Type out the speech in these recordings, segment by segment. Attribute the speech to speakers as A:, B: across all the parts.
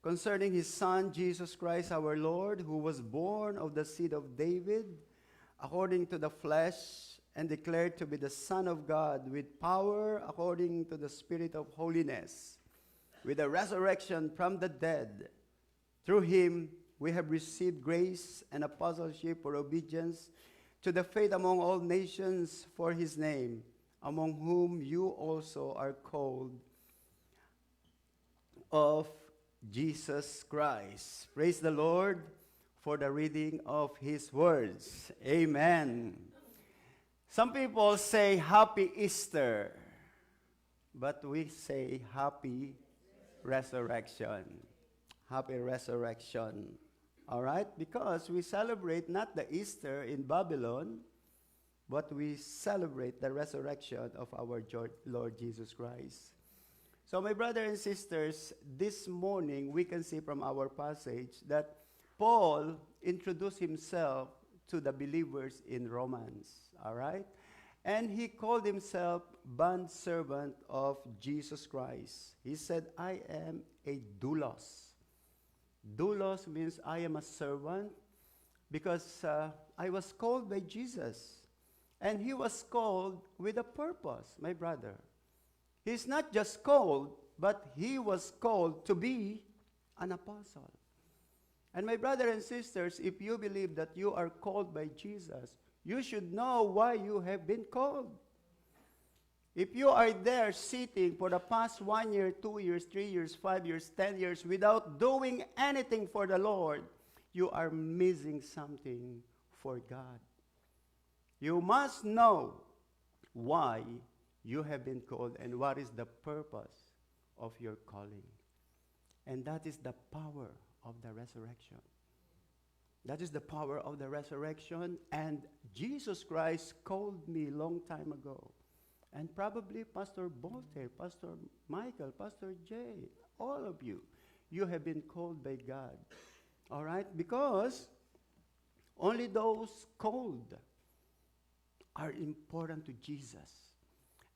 A: concerning his Son, Jesus Christ our Lord, who was born of the seed of David, according to the flesh, and declared to be the Son of God, with power according to the Spirit of holiness, with a resurrection from the dead. Through him we have received grace and apostleship for obedience to the faith among all nations for his name, among whom you also are called of Jesus Christ. Praise the Lord for the reading of his words. Amen. Some people say Happy Easter, but we say Happy Resurrection. Happy Resurrection. All right? Because we celebrate not the Easter in Babylon, but we celebrate the resurrection of our Lord Jesus Christ. So my brothers and sisters, this morning we can see from our passage that Paul introduced himself to the believers in Romans. All right? And he called himself bondservant of Jesus Christ. He said, I am a doulos. Doulos means I am a servant because I was called by Jesus. And he was called with a purpose, my brother. He's not just called, but he was called to be an apostle. And my brothers and sisters, if you believe that you are called by Jesus, you should know why you have been called. If you are there sitting for the past 1 year, 2 years, 3 years, 5 years, 10 years without doing anything for the Lord, you are missing something for God. You must know why you have been called and what is the purpose of your calling. And that is the power of the resurrection. That is the power of the resurrection. And Jesus Christ called me a long time ago. And probably Pastor Bolte, Pastor Michael, Pastor Jay, all of you, you have been called by God. All right? Because only those called are important to Jesus.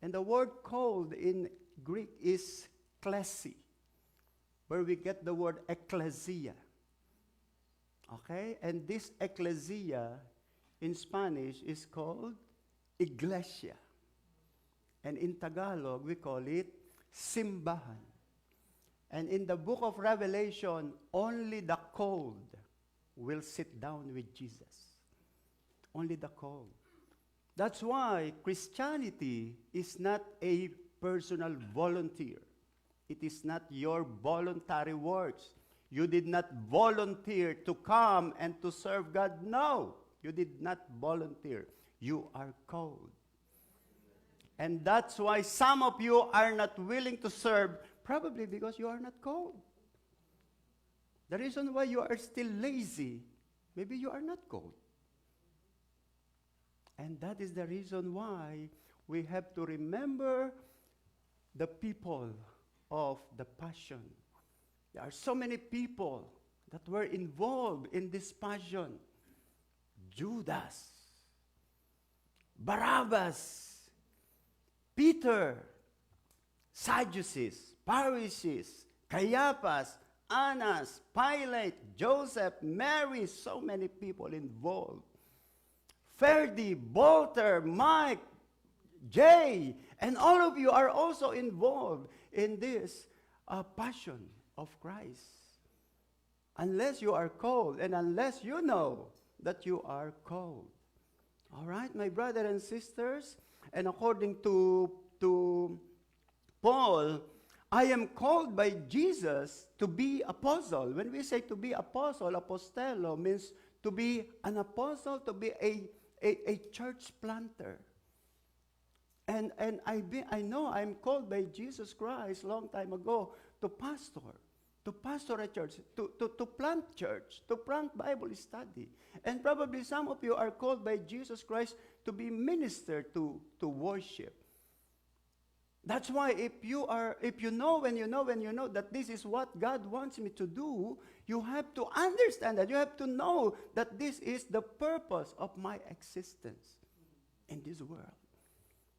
A: And the word called in Greek is klesi, where we get the word ecclesia. Okay? And this ecclesia in Spanish is called iglesia. And in Tagalog, we call it simbahan. And in the book of Revelation, only the called will sit down with Jesus. Only the called. That's why Christianity is not a personal volunteer. It is not your voluntary works. You did not volunteer to come and to serve God. No, you did not volunteer. You are called. And that's why some of you are not willing to serve, probably because you are not called. The reason why you are still lazy, maybe you are not called. And that is the reason why we have to remember the people of the Passion. There are so many people that were involved in this Passion. Judas, Barabbas, Peter, Sadducees, Pharisees, Caiaphas, Annas, Pilate, Joseph, Mary, so many people involved. Ferdy, Bolter, Mike, Jay, and all of you are also involved in this passion of Christ. Unless you are called and unless you know that you are called. All right, my brothers and sisters, and according to Paul, I am called by Jesus to be apostle. When we say to be apostle, apostello means to be an apostle, to be a church planter. And I know I'm called by Jesus Christ long time ago to pastor a church, to plant church, to plant Bible study. And probably some of you are called by Jesus Christ to be minister to worship. That's why if you know that this is what God wants me to do, you have to understand that. You have to know that this is the purpose of my existence in this world.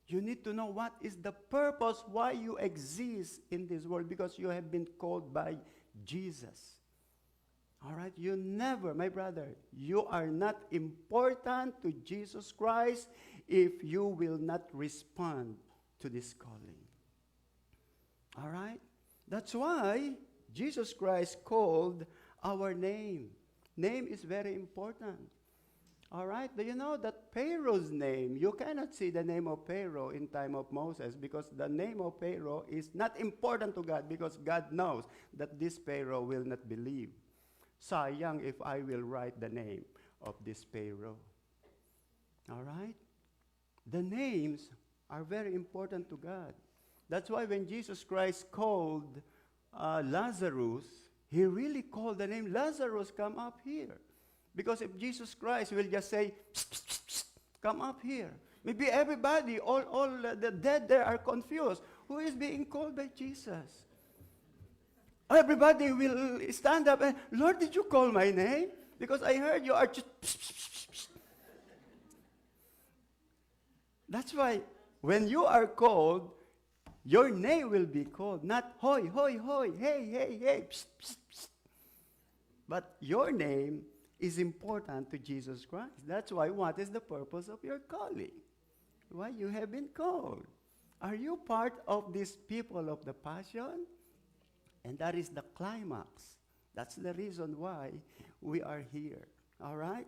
A: You need to know what is the purpose why you exist in this world, because you have been called by Jesus. All right? You never, my brother, you are not important to Jesus Christ if you will not respond to this calling. All right? That's why Jesus Christ called our name. Name is very important. All right? Do you know that Pharaoh's name, you cannot see the name of Pharaoh in time of Moses because the name of Pharaoh is not important to God because God knows that this Pharaoh will not believe. Sayang if I will write the name of this Pharaoh. All right? The names are very important to God. That's why when Jesus Christ called Lazarus, he really called the name, Lazarus, come up here. Because if Jesus Christ will just say, psst, psst, psst, psst, come up here. Maybe everybody, all the dead there are confused. Who is being called by Jesus? Everybody will stand up and, Lord, did you call my name? Because I heard you are just, psst, psst, psst, psst. That's why when you are called, your name will be called, not hoy, hoy, hoy, hey, hey, hey, psst, psst, psst. But your name is important to Jesus Christ. That's why what is the purpose of your calling? Why you have been called. Are you part of these people of the passion? And that is the climax. That's the reason why we are here. All right?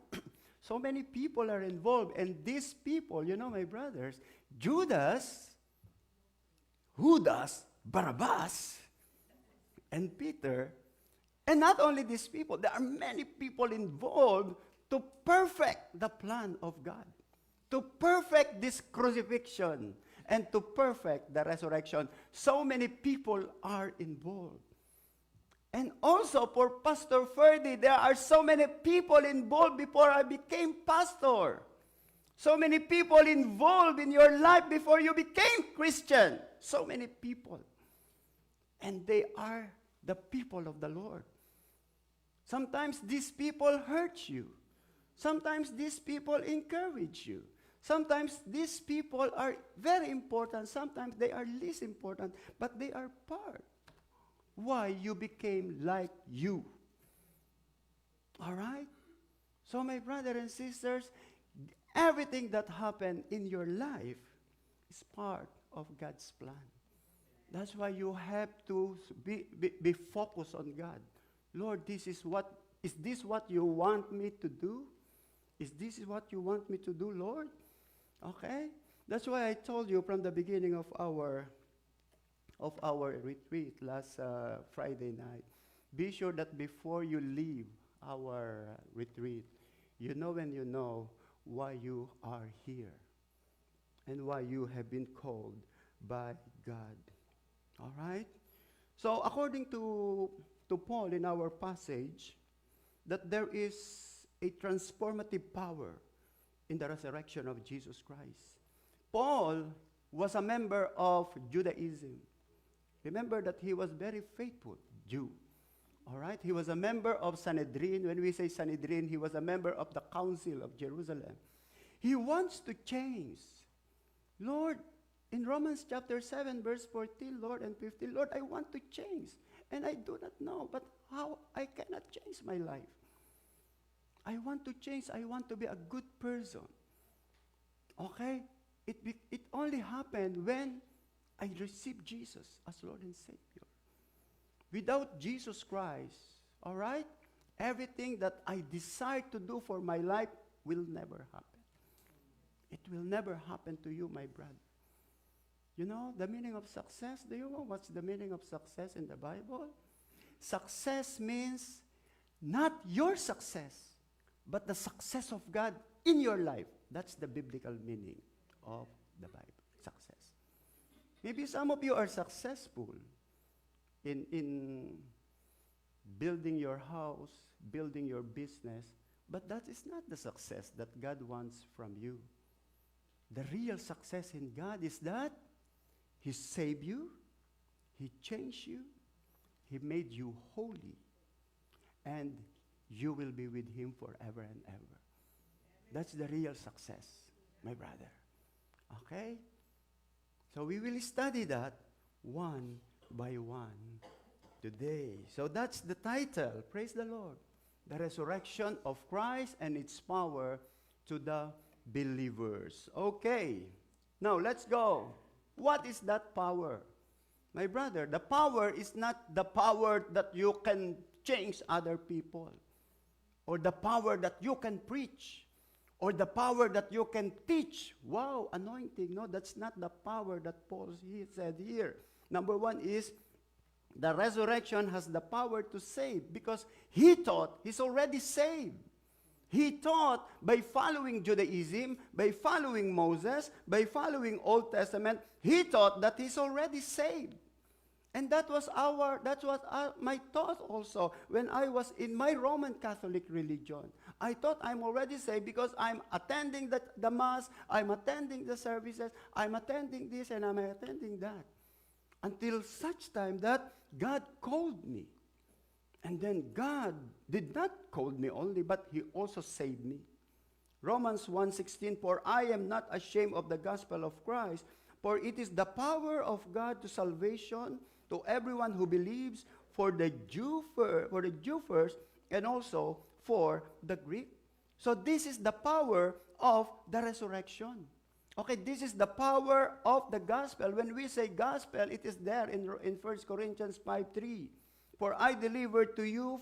A: So many people are involved. And these people, you know, my brothers, Judas, Barabbas, and Peter, and not only these people, there are many people involved to perfect the plan of God, to perfect this crucifixion, and to perfect the resurrection. So many people are involved. And also for Pastor Ferdy, there are so many people involved before I became pastor. So many people involved in your life before you became Christian. So many people. And they are the people of the Lord. Sometimes these people hurt you. Sometimes these people encourage you. Sometimes these people are very important. Sometimes they are least important. But they are part. Why you became like you. All right? So my brothers and sisters, everything that happened in your life is part of God's plan. That's why you have to be focused on God. Lord, is this what you want me to do? Is this what you want me to do, Lord? Okay? That's why I told you from the beginning of our retreat last Friday night, be sure that before you leave our retreat, you know and you know why you are here and why you have been called by God. All right? So according to Paul in our passage, that there is a transformative power in the resurrection of Jesus Christ. Paul was a member of Judaism. Remember that he was very faithful Jew. All right? He was a member of Sanhedrin. When we say Sanhedrin, he was a member of the Council of Jerusalem. He wants to change. Lord, in Romans chapter 7, verse 14, Lord, and 15, Lord, I want to change. And I do not know, but how I cannot change my life. I want to change. I want to be a good person. Okay? It only happened when I received Jesus as Lord and Savior. Without Jesus Christ, all right, everything that I desire to do for my life will never happen. It will never happen to you, my brother. You know, the meaning of success, do you know what's the meaning of success in the Bible? Success means not your success, but the success of God in your life. That's the biblical meaning of the Bible, success. Maybe some of you are successful in building your house, building your business, but that is not the success that God wants from you. The real success in God is that He saved you, He changed you, He made you holy, and you will be with Him forever and ever. That's the real success, my brother. Okay? So we will study that one by one today. So that's the title. Praise the Lord. The resurrection of Christ and its power to the believers. Okay. Now, let's go. What is that power? My brother, the power is not the power that you can change other people, or the power that you can preach, or the power that you can teach. Wow, anointing. No, that's not the power that Paul said here. Number one is the resurrection has the power to save, because he thought he's already saved. He thought by following Judaism, by following Moses, by following Old Testament, he thought that he's already saved. And that was my thought also when I was in my Roman Catholic religion. I thought I'm already saved because I'm attending the Mass, I'm attending the services, I'm attending this and I'm attending that. Until such time that God called me. And then God did not call me only, but he also saved me. Romans 1:16, for I am not ashamed of the gospel of Christ, for it is the power of God to salvation to everyone who believes, for the Jew first, and also for the Greek. So this is the power of the resurrection. Okay, this is the power of the gospel. When we say gospel, it is there in 1 Corinthians 5:3. For I delivered to you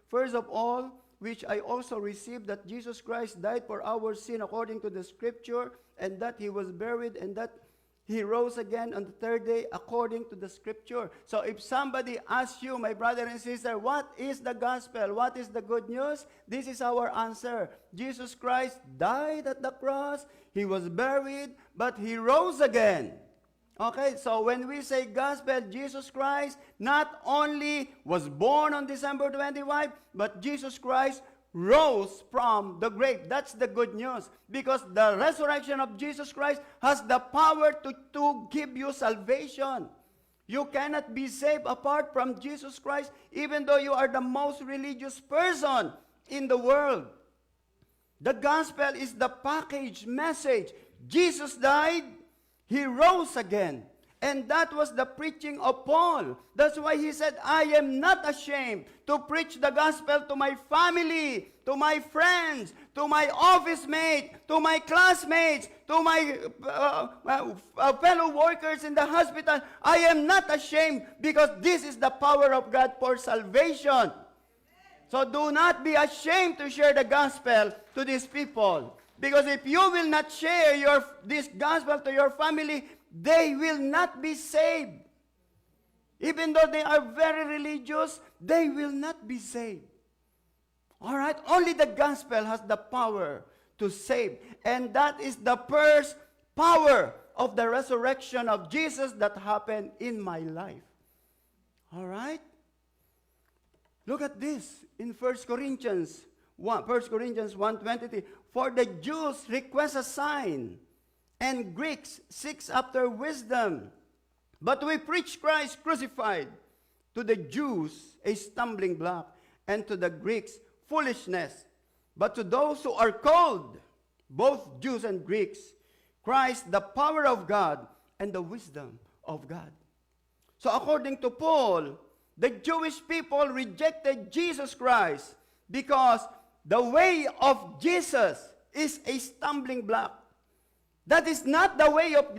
A: first of all, which I also received, that Jesus Christ died for our sin according to the scripture, and that he was buried, and that he rose again on the third day according to the scripture. So if somebody asks you, my brother and sister, what is the gospel? What is the good news? This is our answer. Jesus Christ died at the cross. He was buried, but he rose again. Okay, so when we say gospel, Jesus Christ not only was born on December 25, but Jesus Christ rose from the grave. That's the good news. Because the resurrection of Jesus Christ has the power to give you salvation. You cannot be saved apart from Jesus Christ, even though you are the most religious person in the world. The gospel is the package message. Jesus died, he rose again. And that was the preaching of Paul. That's why he said, I am not ashamed to preach the gospel to my family, to my friends, to my office mate, to my classmates, to my fellow workers in the hospital. I am not ashamed, because this is the power of God for salvation. So do not be ashamed to share the gospel to these people. Because if you will not share this gospel to your family, they will not be saved. Even though they are very religious, they will not be saved. All right? Only the gospel has the power to save. And that is the first power of the resurrection of Jesus that happened in my life. All right? Look at this in 1 Corinthians 1:23. For the Jews request a sign, and Greeks seek after wisdom. But we preach Christ crucified, to the Jews a stumbling block, and to the Greeks foolishness. But to those who are called, both Jews and Greeks, Christ the power of God and the wisdom of God. So according to Paul, the Jewish people rejected Jesus Christ because the way of Jesus is a stumbling block. That is not the way of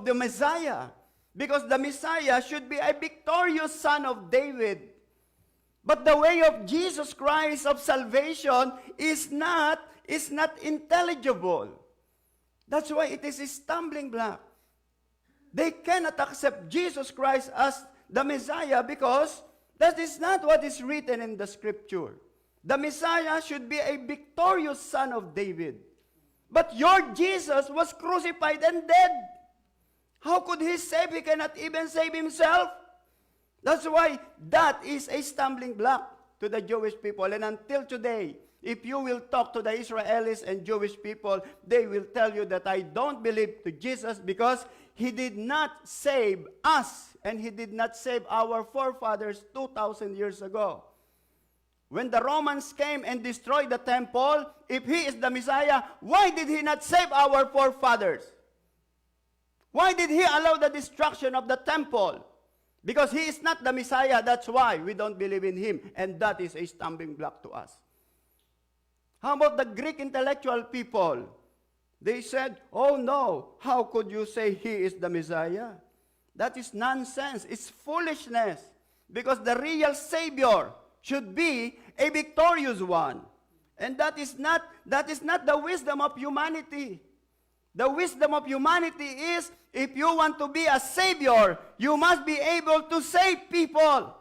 A: the Messiah, because the Messiah should be a victorious son of David. But the way of Jesus Christ of salvation is not intelligible. That's why it is a stumbling block. They cannot accept Jesus Christ as the Messiah because that is not what is written in the scripture. The Messiah should be a victorious son of David. But your Jesus was crucified and dead. How could he save? He cannot even save himself. That's why that is a stumbling block to the Jewish people. And until today, if you will talk to the Israelis and Jewish people, they will tell you that I don't believe to Jesus because he did not save us and he did not save our forefathers 2,000 years ago. When the Romans came and destroyed the temple, if he is the Messiah, why did he not save our forefathers? Why did he allow the destruction of the temple? Because he is not the Messiah, that's why we don't believe in him. And that is a stumbling block to us. How about the Greek intellectual people? They said, oh no, how could you say he is the Messiah? That is nonsense. It's foolishness. Because the real Savior should be a victorious one. And that is not the wisdom of humanity. The wisdom of humanity is, if you want to be a Savior, you must be able to save people.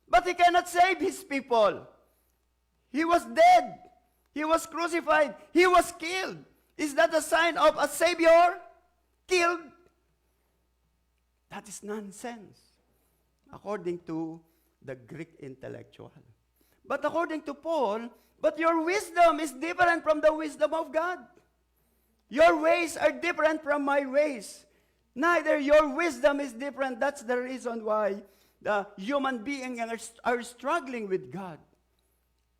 A: But he cannot save his people. He was dead. He was crucified. He was killed. Is that a sign of a Savior? Killed? That is nonsense, according to the Greek intellectual. But according to Paul, but your wisdom is different from the wisdom of God. Your ways are different from my ways. Neither your wisdom is different. That's the reason why the human beings are struggling with God.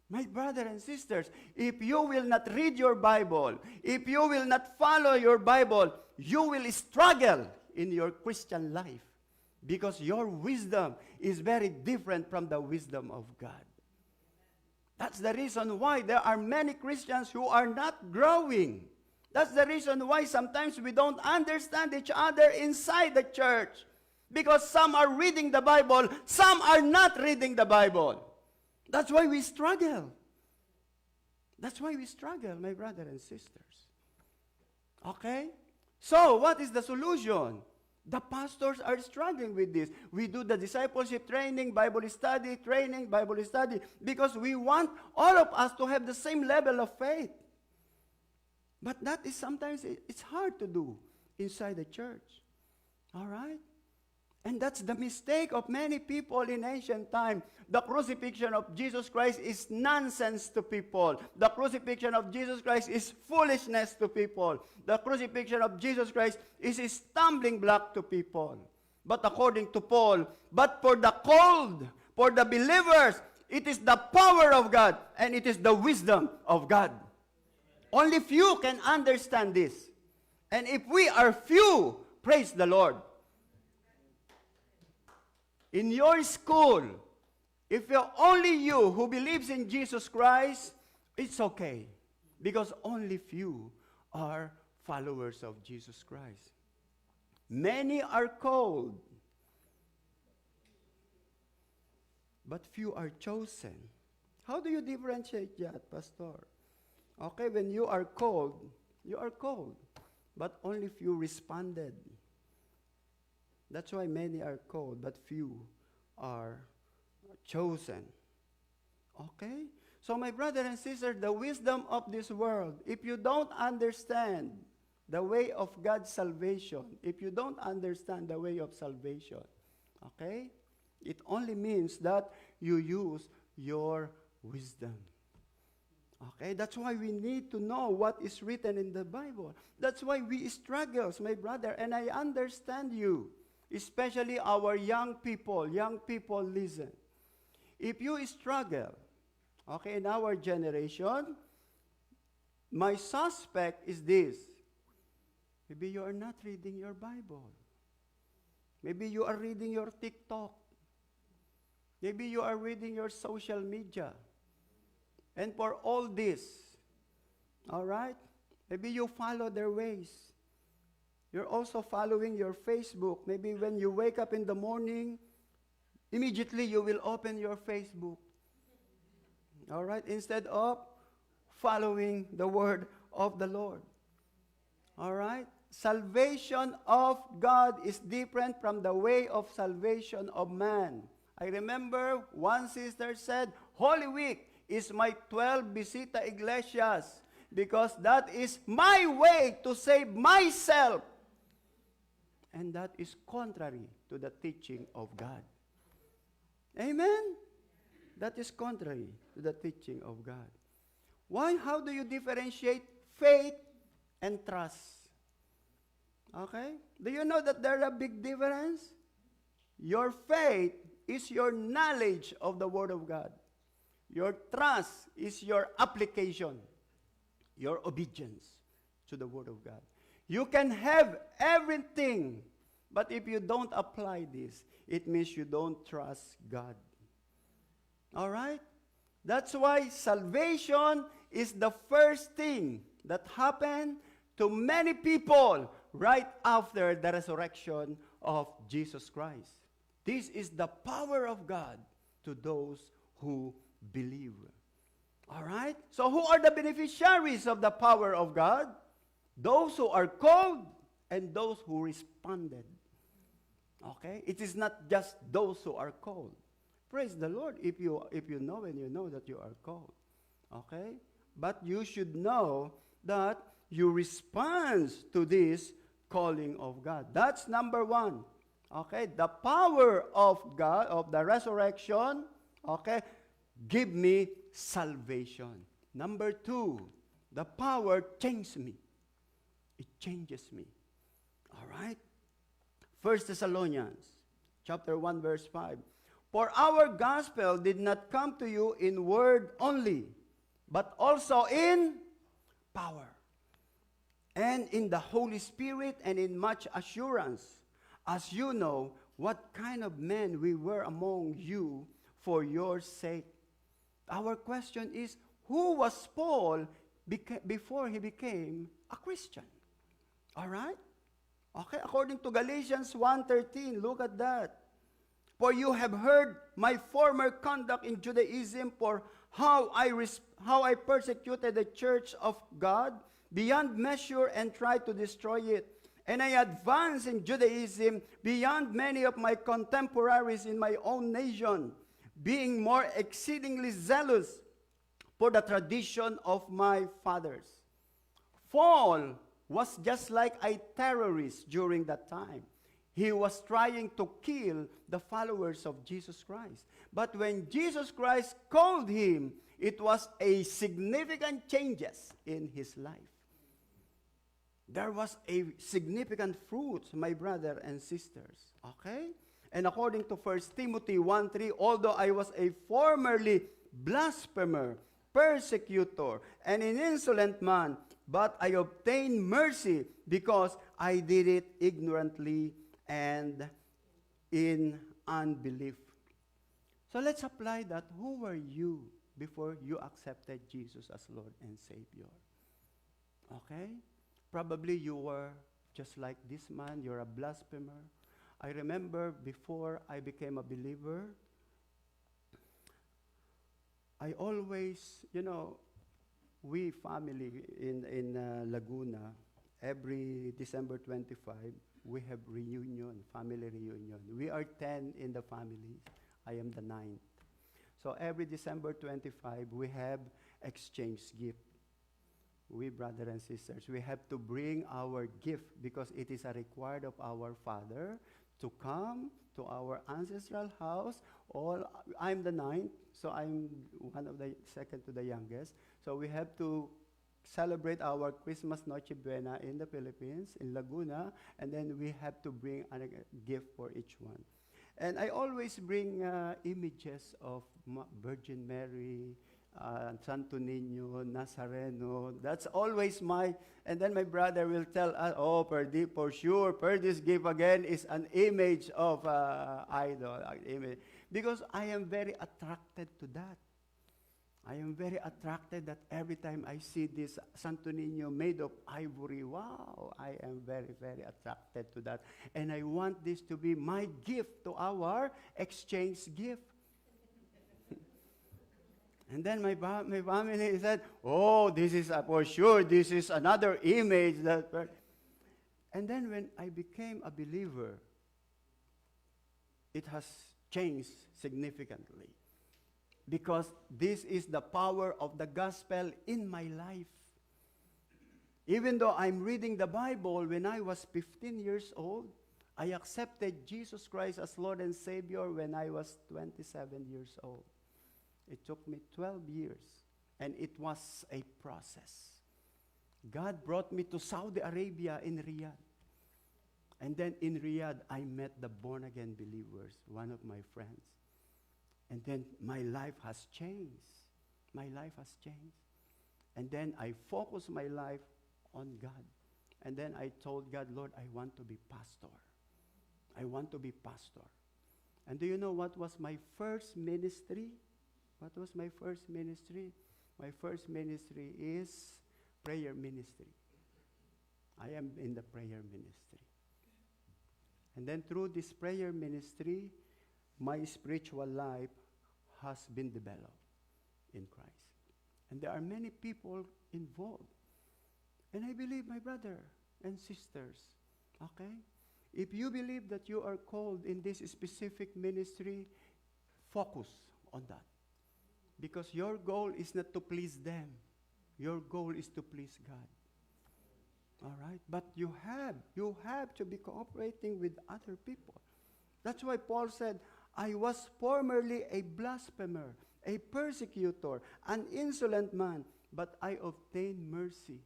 A: My brothers and sisters, if you will not read your Bible, if you will not follow your Bible, you will struggle in your Christian life because your wisdom is very different from the wisdom of God. That's the reason why there are many Christians who are not growing. That's the reason why sometimes we don't understand each other inside the church. Because some are reading the Bible, some are not reading the Bible. That's why we struggle. That's why we struggle, my brothers and sisters. Okay? So, what is the solution? The pastors are struggling with this. We do the discipleship training, Bible study, because we want all of us to have the same level of faith. But that is sometimes, it's hard to do inside the church. All right? And that's the mistake of many people in ancient time. The crucifixion of Jesus Christ is nonsense to people. The crucifixion of Jesus Christ is foolishness to people. The crucifixion of Jesus Christ is a stumbling block to people. But according to Paul, but for the called, for the believers, it is the power of God and it is the wisdom of God. Only few can understand this. And if we are few, praise the Lord. In your school, if you're only you who believes in Jesus Christ, it's okay. Because only few are followers of Jesus Christ. Many are called, but few are chosen. How do you differentiate that, Pastor? Okay, when you are called, but only few responded. That's why many are called, but few are chosen. Okay? So my brother and sister, the wisdom of this world, if you don't understand the way of God's salvation, if you don't understand the way of salvation, okay, it only means that you use your wisdom. Okay, that's why we need to know what is written in the Bible. That's why we struggle, my brother, and I understand you. Especially our young people listen. If you struggle, okay, in our generation, my suspect is this. Maybe you are not reading your Bible. Maybe you are reading your TikTok. Maybe you are reading your social media. And for all this, all right, maybe you follow their ways. You're also following your Facebook. Maybe when you wake up in the morning, immediately you will open your Facebook. All right? Instead of following the word of the Lord. All right? Salvation of God is different from the way of salvation of man. I remember one sister said, Holy Week is my 12 Visita Iglesias because that is my way to save myself. And that is contrary to the teaching of God. Amen? That is contrary to the teaching of God. Why? How do you differentiate faith and trust? Okay? Do you know that there is a big difference? Your faith is your knowledge of the Word of God. Your trust is your application, your obedience to the Word of God. You can have everything, But if you don't apply this, it means you don't trust God. All right? That's why salvation is the first thing that happened to many people right after the resurrection of Jesus Christ. This is the power of God to those who believe. All right? So who are the beneficiaries of the power of God? Those who are called and those who responded. Okay? It is not just those who are called. Praise the Lord if you know and you know that you are called. Okay? But you should know that you respond to this calling of God. That's number one. Okay? The power of God, of the resurrection, okay, give me salvation. Number two, the power changed me. It changes me. All right? 1 Thessalonians chapter 1 verse 5. For our gospel did not come to you in word only, but also in power, and in the Holy Spirit, and in much assurance, as you know what kind of men we were among you for your sake. Our question is, who was Paul before he became a Christian? All right? Okay, according to Galatians 1:13, look at that. For you have heard my former conduct in Judaism, for how I persecuted the church of God beyond measure and tried to destroy it. And I advanced in Judaism beyond many of my contemporaries in my own nation, being more exceedingly zealous for the tradition of my fathers. Paul was just like a terrorist during that time. He was trying to kill the followers of Jesus Christ. But when Jesus Christ called him, it was a significant changes in his life. There was a significant fruit, my brother and sisters. Okay? And according to 1 Timothy 1:3, although I was a formerly blasphemer, persecutor, and an insolent man, but I obtained mercy because I did it ignorantly and in unbelief. So let's apply that. Who were you before you accepted Jesus as Lord and Savior? Okay? Probably you were just like this man. You're a blasphemer. I remember before I became a believer, I always, we family in Laguna, every December 25, we have reunion, family reunion. We are 10 in the family. I am the 9th. So every December 25, we have exchange gift. We, brother and sisters, we have to bring our gift because it is a required of our Father to come to our ancestral house. I'm the 9th, so I'm one of the second to the youngest. So we have to celebrate our Christmas Noche Buena in the Philippines, in Laguna, and then we have to bring a gift for each one. And I always bring images of Virgin Mary, Santo Niño, Nazareno. That's always and then my brother will tell us, for sure, this gift again is an image of idol, image. Because I am very attracted to that. I am very attracted that every time I see this Santo Niño made of ivory, wow, I am very, very attracted to that. And I want this to be my gift to our exchange gift. And then my family said, this is for sure, this is another image. And then when I became a believer, it has changed significantly. Because this is the power of the gospel in my life. Even though I'm reading the Bible, when I was 15 years old, I accepted Jesus Christ as Lord and Savior when I was 27 years old. It took me 12 years, and it was a process. God brought me to Saudi Arabia in Riyadh. And then in Riyadh, I met the born-again believers, one of my friends. And then my life has changed. My life has changed. And then I focused my life on God. And then I told God, Lord, I want to be pastor. I want to be pastor. And do you know what was my first ministry? What was my first ministry? My first ministry is prayer ministry. I am in the prayer ministry. And then through this prayer ministry, my spiritual life has been developed in Christ. And there are many people involved. And I believe, my brother and sisters, okay, if you believe that you are called in this specific ministry, focus on that. Because your goal is not to please them. Your goal is to please God. All right? But you have to be cooperating with other people. That's why Paul said, I was formerly a blasphemer, a persecutor, an insolent man, but I obtained mercy.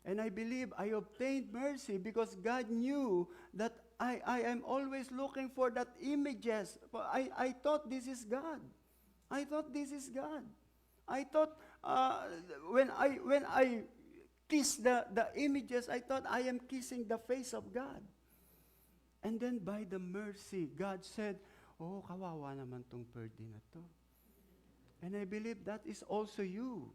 A: And I believe I obtained mercy because God knew that I am always looking for that images. I thought this is God. I thought this is God. I thought when I kiss the images, I thought I am kissing the face of God. And then by the mercy, God said, oh, kawawa naman tong Ferdy na to. And I believe that is also you.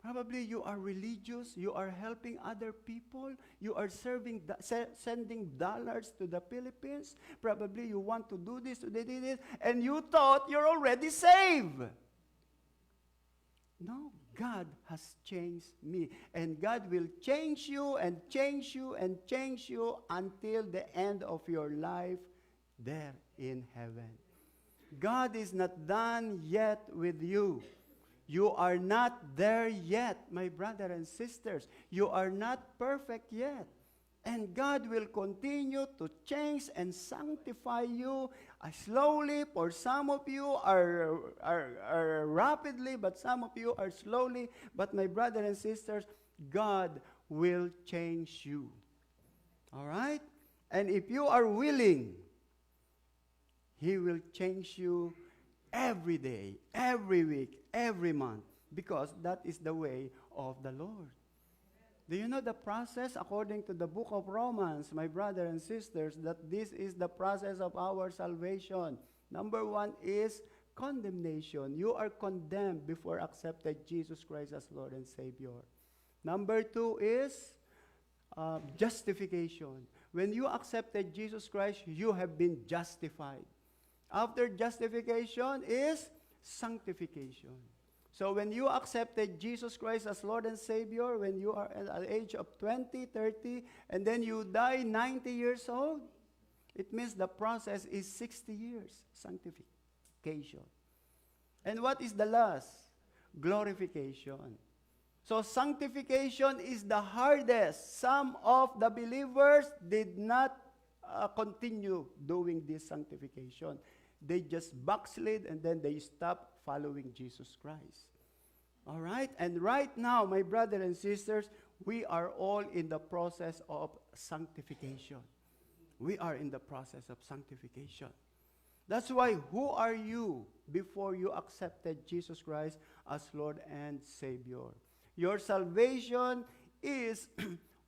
A: Probably you are religious, you are helping other people, you are sending dollars to the Philippines. Probably you want to do this, and you thought you're already saved. No, God has changed me. And God will change you and change you and change you until the end of your life there in heaven. God is not done yet with you. You are not there yet, my brother and sisters. You are not perfect yet. And God will continue to change and sanctify you slowly. For some of you are rapidly, but some of you are slowly. But my brother and sisters, God will change you. All right? And if you are willing, He will change you every day, every week, every month, because that is the way of the Lord. Do you know the process according to the book of Romans, my brothers and sisters, that this is the process of our salvation? Number one is condemnation. You are condemned before accepted Jesus Christ as Lord and Savior. Number two is justification. When you accepted Jesus Christ, you have been justified. After justification is sanctification. So when you accepted Jesus Christ as Lord and Savior, when you are at the age of 20, 30, and then you die 90 years old, it means the process is 60 years, sanctification. And what is the last? Glorification. So sanctification is the hardest. Some of the believers did not continue doing this sanctification. They just backslid and then they stopped following Jesus Christ. All right? And right now, my brothers and sisters, we are all in the process of sanctification. We are in the process of sanctification. That's why, who are you before you accepted Jesus Christ as Lord and Savior? Your salvation is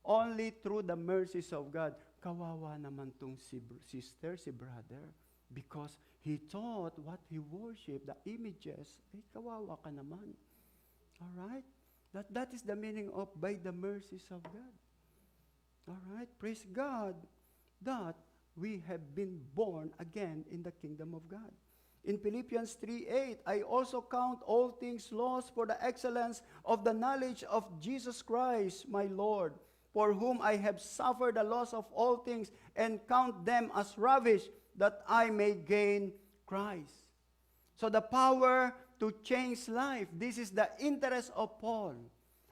A: only through the mercies of God. Kawawa naman tong sister, si brother, because he thought what he worshipped, the images, kawawa ka naman. All right? That is the meaning of by the mercies of God. All right? Praise God that we have been born again in the kingdom of God. In Philippians 3:8, I also count all things lost for the excellence of the knowledge of Jesus Christ, my Lord, for whom I have suffered the loss of all things, and count them as rubbish, that I may gain Christ. So the power to change life, this is the interest of Paul.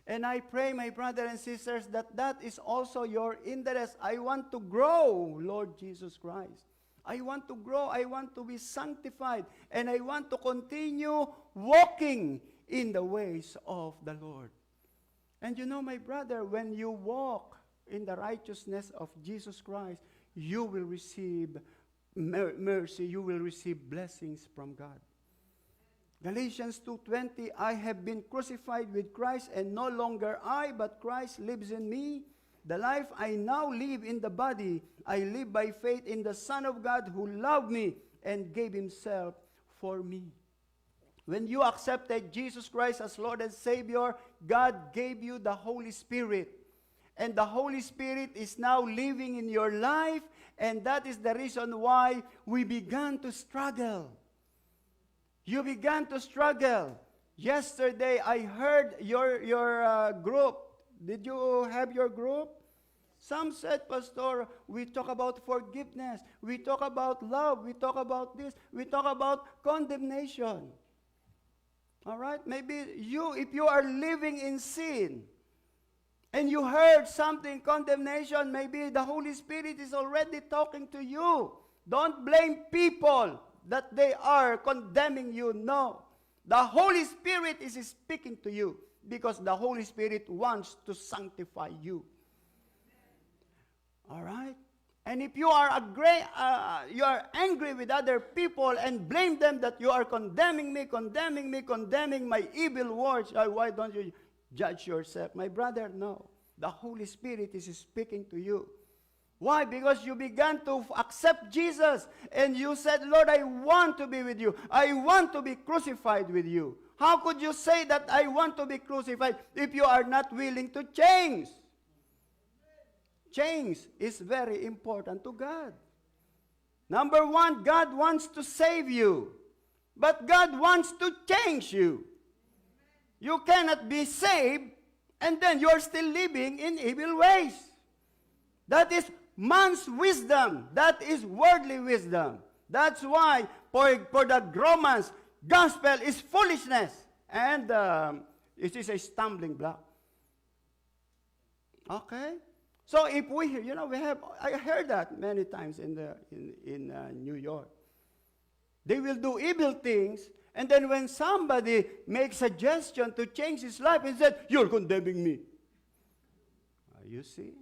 A: And I pray, my brothers and sisters, that that is also your interest. I want to grow, Lord Jesus Christ. I want to grow, I want to be sanctified, and I want to continue walking in the ways of the Lord. And you know, my brother, when you walk in the righteousness of Jesus Christ, you will receive mercy, you will receive blessings from God. Galatians 2:20, I have been crucified with Christ, and no longer I, but Christ lives in me. The life I now live in the body, I live by faith in the Son of God who loved me and gave himself for me. When you accepted Jesus Christ as Lord and Savior, God gave you the Holy Spirit. And the Holy Spirit is now living in your life, and that is the reason why we began to struggle. You began to struggle. Yesterday, I heard your group. Did you have your group? Some said, Pastor, we talk about forgiveness. We talk about love. We talk about this. We talk about condemnation. All right? Maybe if you are living in sin, and you heard something, condemnation, maybe the Holy Spirit is already talking to you. Don't blame people that they are condemning you. No. The Holy Spirit is speaking to you because the Holy Spirit wants to sanctify you. All right? And if you are angry with other people and blame them that you are condemning me, condemning my evil words, why don't you judge yourself? My brother, no. The Holy Spirit is speaking to you. Why? Because you began to accept Jesus and you said, Lord, I want to be with you. I want to be crucified with you. How could you say that I want to be crucified if you are not willing to change? Change is very important to God. Number one, God wants to save you. But God wants to change you. You cannot be saved and then you're still living in evil ways. That is man's wisdom. That is worldly wisdom. That's why for the Romans, gospel is foolishness. And it is a stumbling block. Okay? So if we, I heard that many times in New York. They will do evil things, and then when somebody makes a suggestion to change his life, he said, you're condemning me. You see?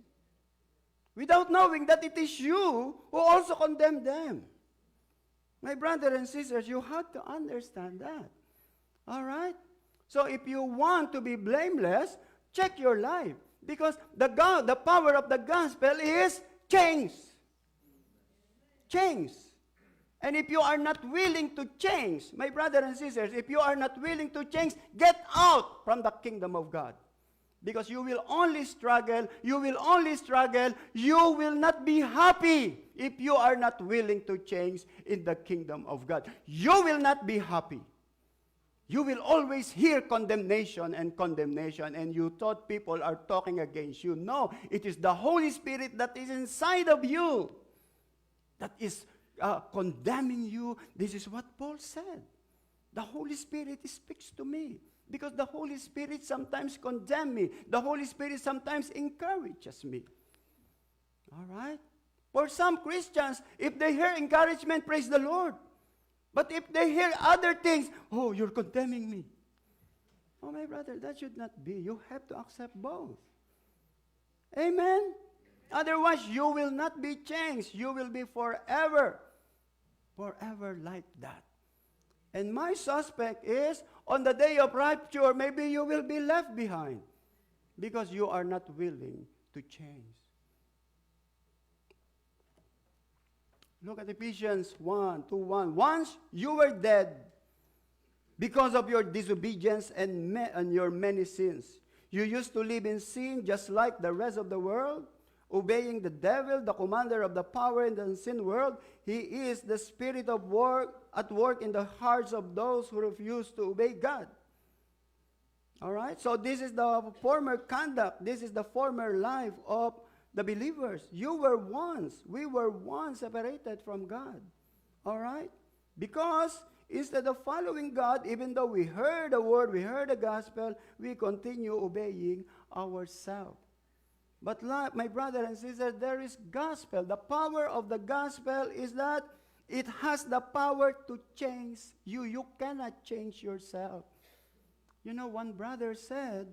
A: Without knowing that it is you who also condemn them. My brothers and sisters, you have to understand that. All right? So if you want to be blameless, check your life. Because the power of the gospel is change. Change. And if you are not willing to change, my brothers and sisters, if you are not willing to change, get out from the kingdom of God. Because you will only struggle, you will not be happy if you are not willing to change in the kingdom of God. You will not be happy. You will always hear condemnation, and you thought people are talking against you. No, it is the Holy Spirit that is inside of you that is condemning you. This is what Paul said. The Holy Spirit speaks to me because the Holy Spirit sometimes condemns me. The Holy Spirit sometimes encourages me. All right? For some Christians, if they hear encouragement, praise the Lord. But if they hear other things, oh, you're condemning me. Oh, my brother, that should not be. You have to accept both. Amen? Otherwise, you will not be changed. You will be forever like that. And my suspect is, on the day of rapture, maybe you will be left behind because you are not willing to change. Look at Ephesians 1:1. Once you were dead because of your disobedience and your many sins. You used to live in sin just like the rest of the world, obeying the devil, the commander of the power in the unseen world. He is the spirit of at work in the hearts of those who refuse to obey God. All right? So this is the former conduct. This is the former life of the believers. We were once separated from God. All right? Because instead of following God, even though we heard the word, we heard the gospel, we continue obeying ourselves. But my brother and sister, there is gospel. The power of the gospel is that it has the power to change you. You cannot change yourself. One brother said,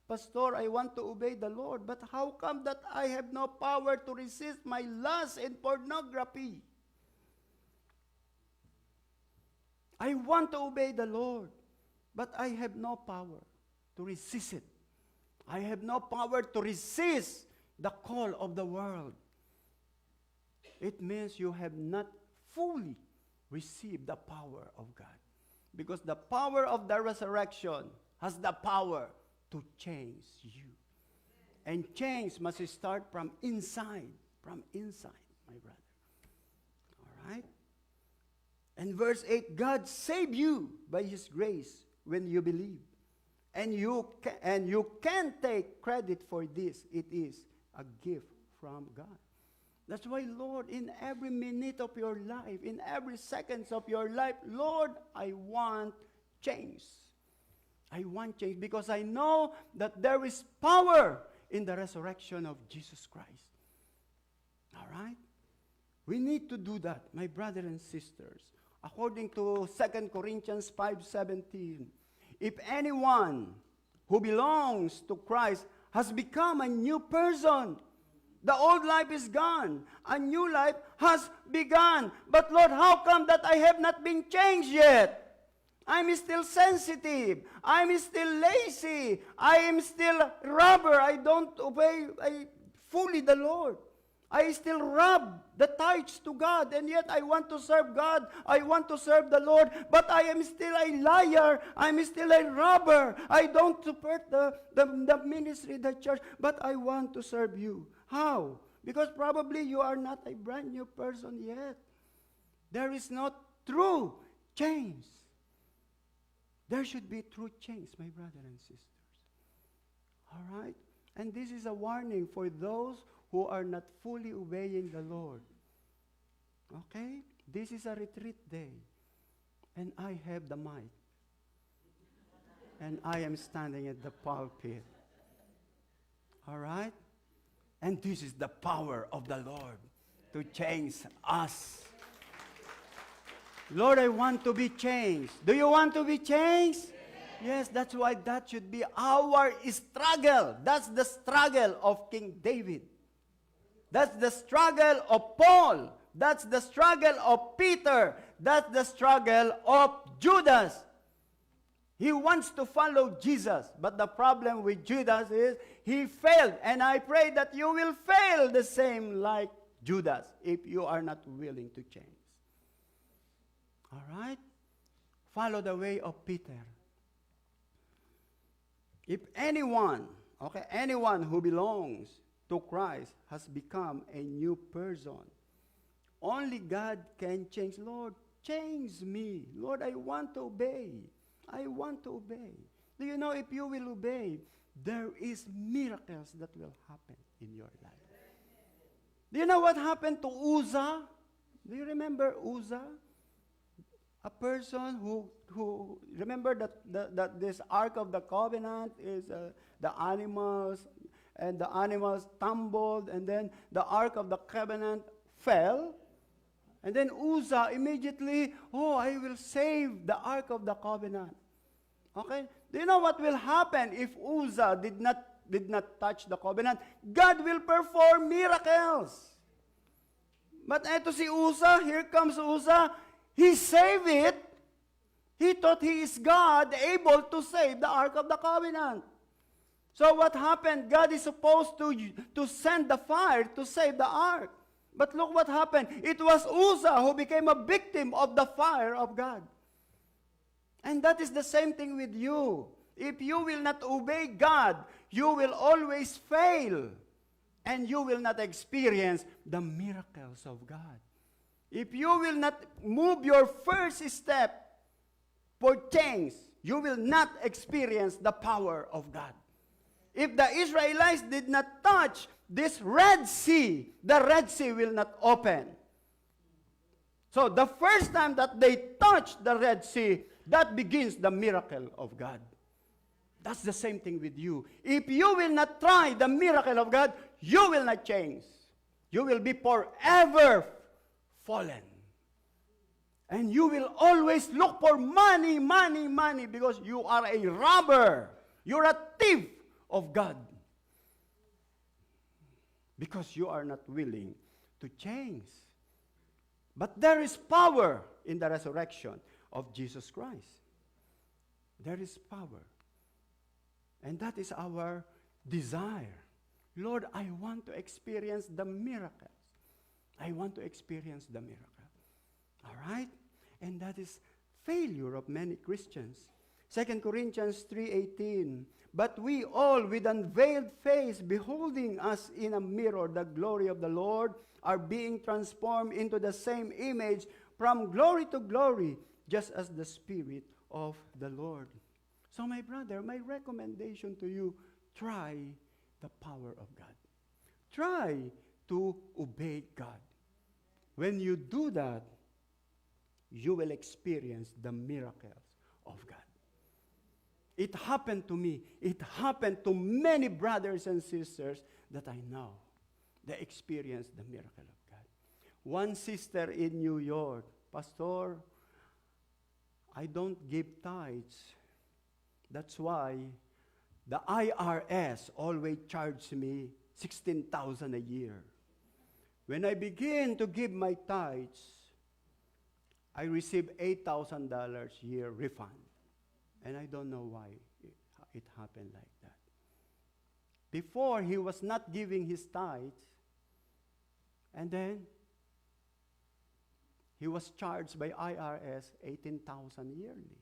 A: Pastor, I want to obey the Lord, but how come that I have no power to resist my lust in pornography? I want to obey the Lord, but I have no power to resist it. I have no power to resist the call of the world, it means you have not fully received the power of God. Because the power of the resurrection has the power to change you. And change must start from inside, my brother. All right? And verse 8, God saved you by His grace when you believe. And you can take credit for this. It is a gift from God. That's why, Lord, in every minute of your life, in every seconds of your life, Lord, I want change. I want change because I know that there is power in the resurrection of Jesus Christ. All right? We need to do that, my brothers and sisters. According to 2 Corinthians 5:17, if anyone who belongs to Christ has become a new person, the old life is gone. A new life has begun. But Lord, how come that I have not been changed yet? I'm still sensitive. I'm still lazy. I am still robber. I don't obey fully the Lord. I still rob the tithes to God, and yet I want to serve God. I want to serve the Lord, but I am still a liar. I'm still a robber. I don't support the ministry, the church, but I want to serve you. How? Because probably you are not a brand new person yet. There is not true change. There should be true change, my brothers and sisters. All right? And this is a warning for those who are not fully obeying the Lord. Okay? This is a retreat day. And I have the mic. And I am standing at the pulpit. All right? And this is the power of the Lord to change us. Lord, I want to be changed. Do you want to be changed? Yes, that's why that should be our struggle. That's the struggle of King David. That's the struggle of Paul. That's the struggle of Peter. That's the struggle of Judas. He wants to follow Jesus, but the problem with Judas is he failed. And I pray that you will fail the same like Judas if you are not willing to change. All right? Follow the way of Peter. If anyone who belongs to Christ has become a new person, only God can change. Lord, change me. Lord, I want to obey. I want to obey. Do you know if you will obey, there is miracles that will happen in your life. Do you know what happened to Uzzah? Do you remember Uzzah? A person who remember that this Ark of the Covenant is the animals, and the animals tumbled, and then the Ark of the Covenant fell. And then Uzzah immediately, I will save the Ark of the Covenant. Okay? Do you know what will happen if Uzzah did not touch the covenant? God will perform miracles. But eto si Uzzah, here comes Uzzah, he saved it. He thought he is God, able to save the Ark of the Covenant. So what happened? God is supposed to send the fire to save the ark. But look what happened. It was Uzzah who became a victim of the fire of God. And that is the same thing with you. If you will not obey God, you will always fail. And you will not experience the miracles of God. If you will not move your first step for change, you will not experience the power of God. If the Israelites did not touch this Red Sea, the Red Sea will not open. So the first time that they touch the Red Sea, that begins the miracle of God. That's the same thing with you. If you will not try the miracle of God, you will not change. You will be forever fallen. And you will always look for money, money, money, because you are a robber. You're a thief of God. Because you are not willing to change. But there is power in the resurrection of Jesus Christ. There is power. And that is our desire Lord, I want to experience the miracles. I want to experience the miracle. All right? And that is failure of many Christians. 2 Corinthians 3:18, but we all with unveiled face, beholding as in a mirror the glory of the Lord, are being transformed into the same image from glory to glory, just as the Spirit of the Lord. So my brother, my recommendation to you, try the power of God. Try to obey God. When you do that, you will experience the miracles of God. It happened to me. It happened to many brothers and sisters that I know. They experienced the miracle of God. One sister in New York, Pastor, I don't give tithes. That's why the IRS always charges me $16,000 a year. When I begin to give my tithes, I receive $8,000 year refund. And I don't know why it happened like that. Before, he was not giving his tithes, and then he was charged by IRS $18,000 yearly.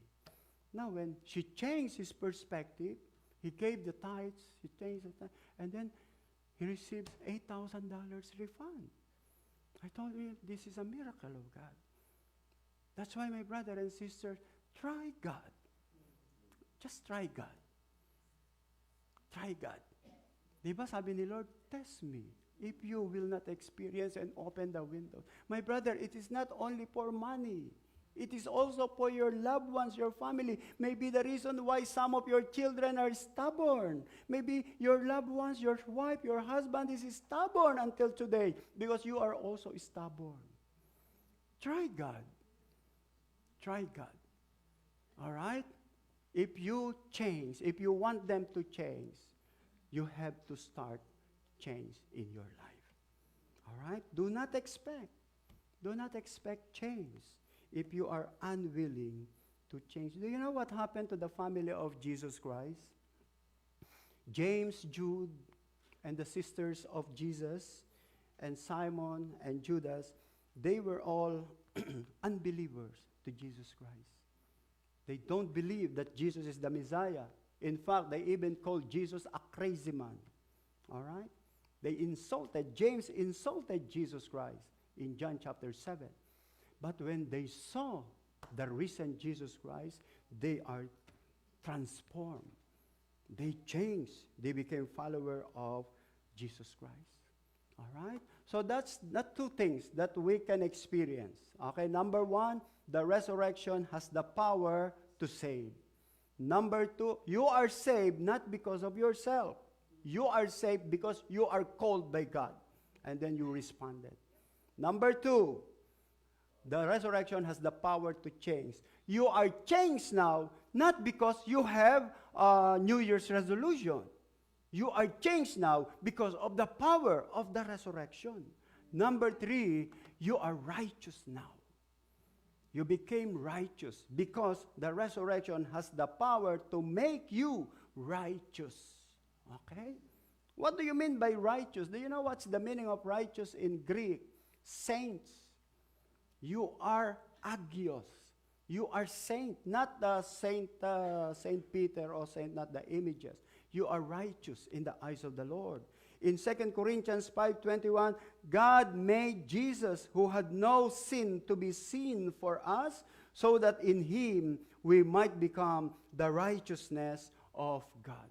A: Now, when she changed his perspective, he gave the tithes, he changed the tithes, and then he received $8,000 refund. I told him, this is a miracle of God. That's why, my brother and sister, try God. Just try God. Try God. Diba sabi ni Lord, test me if you will not experience and open the window. My brother, it is not only for money. It is also for your loved ones, your family. Maybe the reason why some of your children are stubborn. Maybe your loved ones, your wife, your husband is stubborn until today because you are also stubborn. Try God. Try God. All right? If you change, if you want them to change, you have to start change in your life. All right? Do not expect change if you are unwilling to change. Do you know what happened to the family of Jesus Christ? James, Jude, and the sisters of Jesus, and Simon and Judas, they were all unbelievers to Jesus Christ. They don't believe that Jesus is the Messiah. In fact, they even called Jesus a crazy man. All right? James insulted Jesus Christ in John chapter 7. But when they saw the risen Jesus Christ, they are transformed. They changed. They became followers of Jesus Christ. All right? So that's the two things that we can experience. Okay, number one, the resurrection has the power to save. Number two, you are saved not because of yourself. You are saved because you are called by God. And then you responded. Number two, the resurrection has the power to change. You are changed now, not because you have a New Year's resolution. You are changed now because of the power of the resurrection. Number three, you are righteous now. You became righteous because the resurrection has the power to make you righteous. Okay? What do you mean by righteous? Do you know what's the meaning of righteous in Greek? Saints. You are agios. You are saint, not the Saint Peter or saint, not the images. You are righteous in the eyes of the Lord. In 2 Corinthians 5:21, God made Jesus, who had no sin, to be sin for us, so that in him we might become the righteousness of God.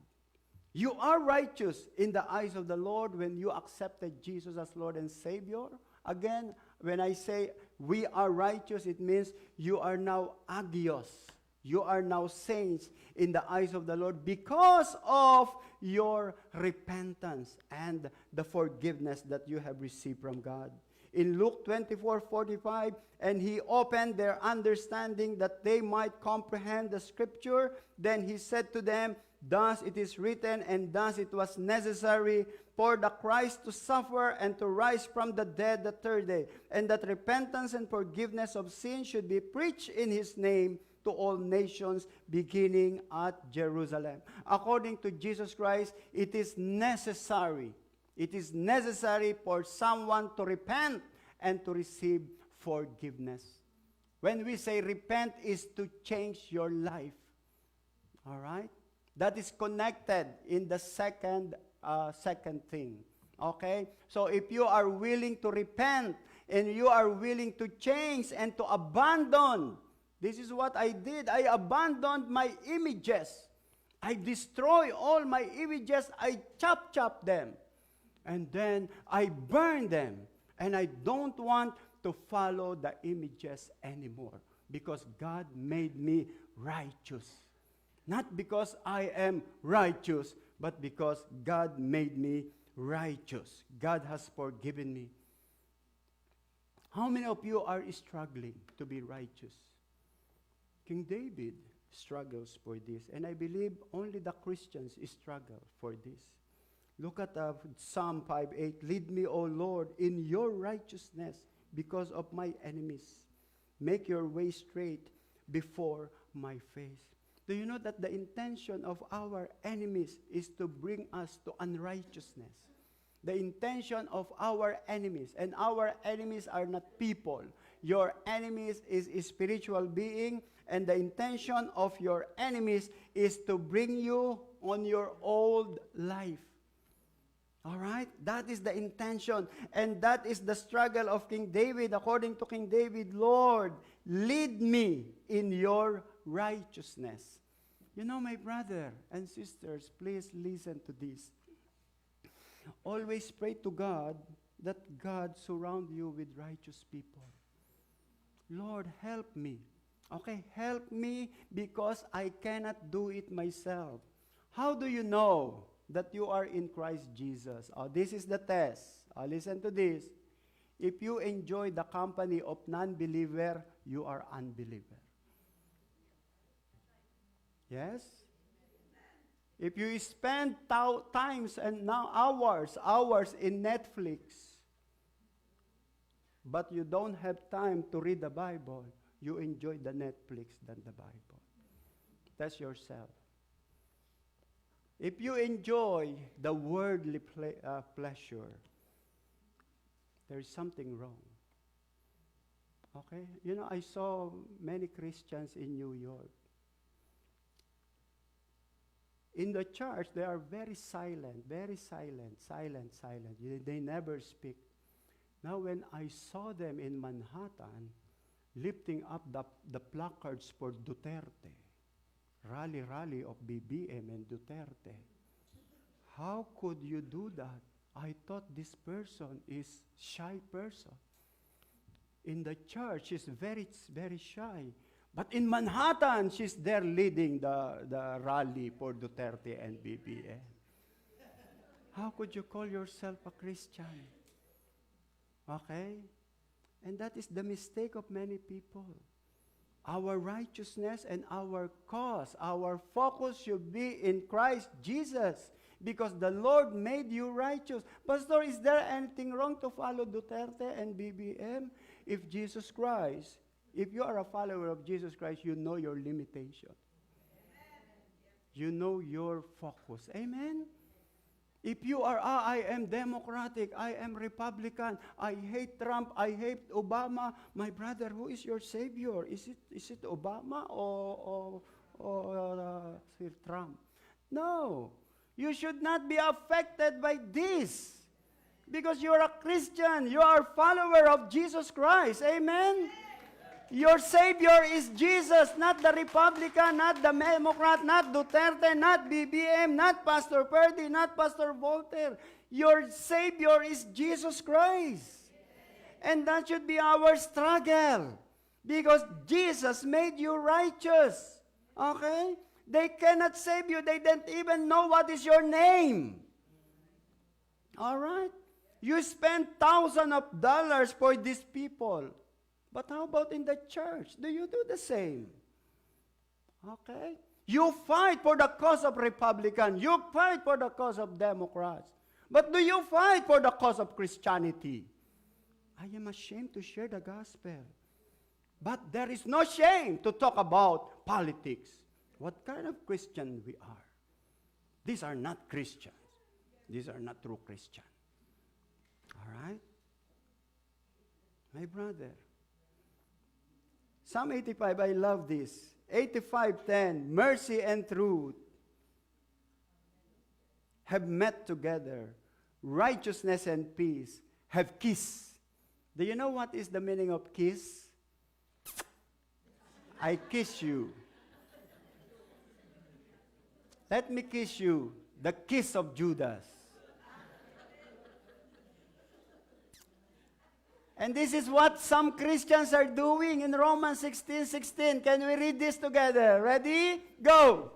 A: You are righteous in the eyes of the Lord when you accepted Jesus as Lord and Savior. Again, when I say we are righteous, it means you are now agios. You are now saints in the eyes of the Lord because of your repentance and the forgiveness that you have received from God. In Luke 24:45, and he opened their understanding that they might comprehend the scripture. Then he said to them, thus it is written, and thus it was necessary for the Christ to suffer and to rise from the dead the third day, and that repentance and forgiveness of sin should be preached in his name to all nations, beginning at Jerusalem. According to Jesus Christ, it is necessary It is necessary for someone to repent and to receive forgiveness. When we say repent is to change your life. All right? That is connected in the second thing. Okay? So if you are willing to repent and you are willing to change and to abandon, this is what I did. I abandoned my images. I destroy all my images. I chop them. And then I burn them. And I don't want to follow the images anymore. Because God made me righteous. Not because I am righteous, but because God made me righteous. God has forgiven me. How many of you are struggling to be righteous? King David struggles for this. And I believe only the Christians struggle for this. Look at Psalm 5:8. Lead me, O Lord, in your righteousness because of my enemies. Make your way straight before my face. Do you know that the intention of our enemies is to bring us to unrighteousness? The intention of our enemies, and our enemies are not people. Your enemies is a spiritual being, and the intention of your enemies is to bring you on your old life. All right? That is the intention, and that is the struggle of King David. According to King David, Lord, lead me in your righteousness. You know, my brother and sisters, please listen to this. Always pray to God that God surround you with righteous people. Lord, help me. Okay, help me because I cannot do it myself. How do you know that you are in Christ Jesus? Oh, this is the test. Listen to this. If you enjoy the company of non-believer, you are unbeliever. Yes? If you spend times and now hours in Netflix, but you don't have time to read the Bible, you enjoy the Netflix than the Bible. Test yourself. If you enjoy the worldly pleasure, there is something wrong. Okay? You know, I saw many Christians in New York. In the church, they are very silent. They never speak. Now, when I saw them in Manhattan, lifting up the placards for Duterte, rally of BBM and Duterte, how could you do that? I thought this person is shy person. In the church, she's very shy. But in Manhattan, she's there leading the rally for Duterte and BBM. How could you call yourself a Christian? Okay? And that is the mistake of many people. Our righteousness and our cause, our focus should be in Christ Jesus. Because the Lord made you righteous. Pastor, is there anything wrong to follow Duterte and BBM? If Jesus Christ, if you are a follower of Jesus Christ, you know your limitation. You know your focus. Amen? If you are, I am Democratic, I am Republican, I hate Trump, I hate Obama, my brother, who is your savior? Is it Obama or Sir Trump? No. You should not be affected by this. Because you are a Christian. You are a follower of Jesus Christ. Amen? Your Savior is Jesus, not the Republican, not the Democrat, not Duterte, not BBM, not Pastor Purdy, not Pastor Voltaire. Your Savior is Jesus Christ. And that should be our struggle. Because Jesus made you righteous. Okay? They cannot save you. They don't even know what is your name. All right? You spend thousands of dollars for these people. But how about in the church? Do you do the same? Okay? You fight for the cause of Republicans. You fight for the cause of Democrats. But do you fight for the cause of Christianity? I am ashamed to share the gospel. But there is no shame to talk about politics. What kind of Christian we are? These are not Christians. These are not true Christians. All right? My brother. Psalm 85, I love this. 85:10, mercy and truth have met together. Righteousness and peace have kissed. Do you know what is the meaning of kiss? I kiss you. Let me kiss you. The kiss of Judas. And this is what some Christians are doing in Romans 16:16. Can we read this together? Ready? Go!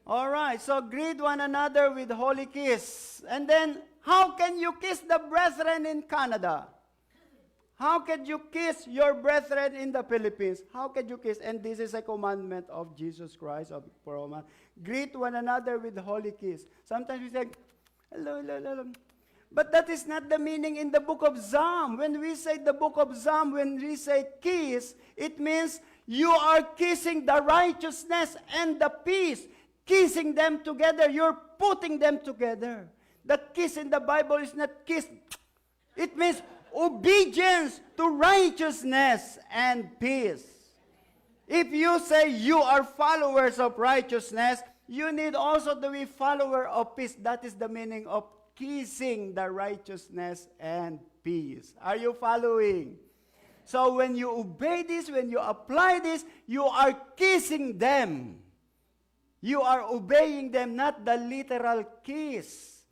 A: All right, so greet one another with holy kiss. And then, how can you kiss the brethren in Canada? How can you kiss your brethren in the Philippines? How can you kiss? And this is a commandment of Jesus Christ of Roma. Greet one another with holy kiss. Sometimes we say, hello, hello, hello. But that is not the meaning in the book of Psalm. When we say the book of Psalm, when we say kiss, it means you are kissing the righteousness and the peace. Kissing them together, you're putting them together. The kiss in the Bible is not kiss. It means obedience to righteousness and peace. If you say you are followers of righteousness, you need also to be follower of peace. That is the meaning of kissing the righteousness and peace. Are you following? So when you obey this, when you apply this, you are kissing them. You are obeying them, not the literal kiss.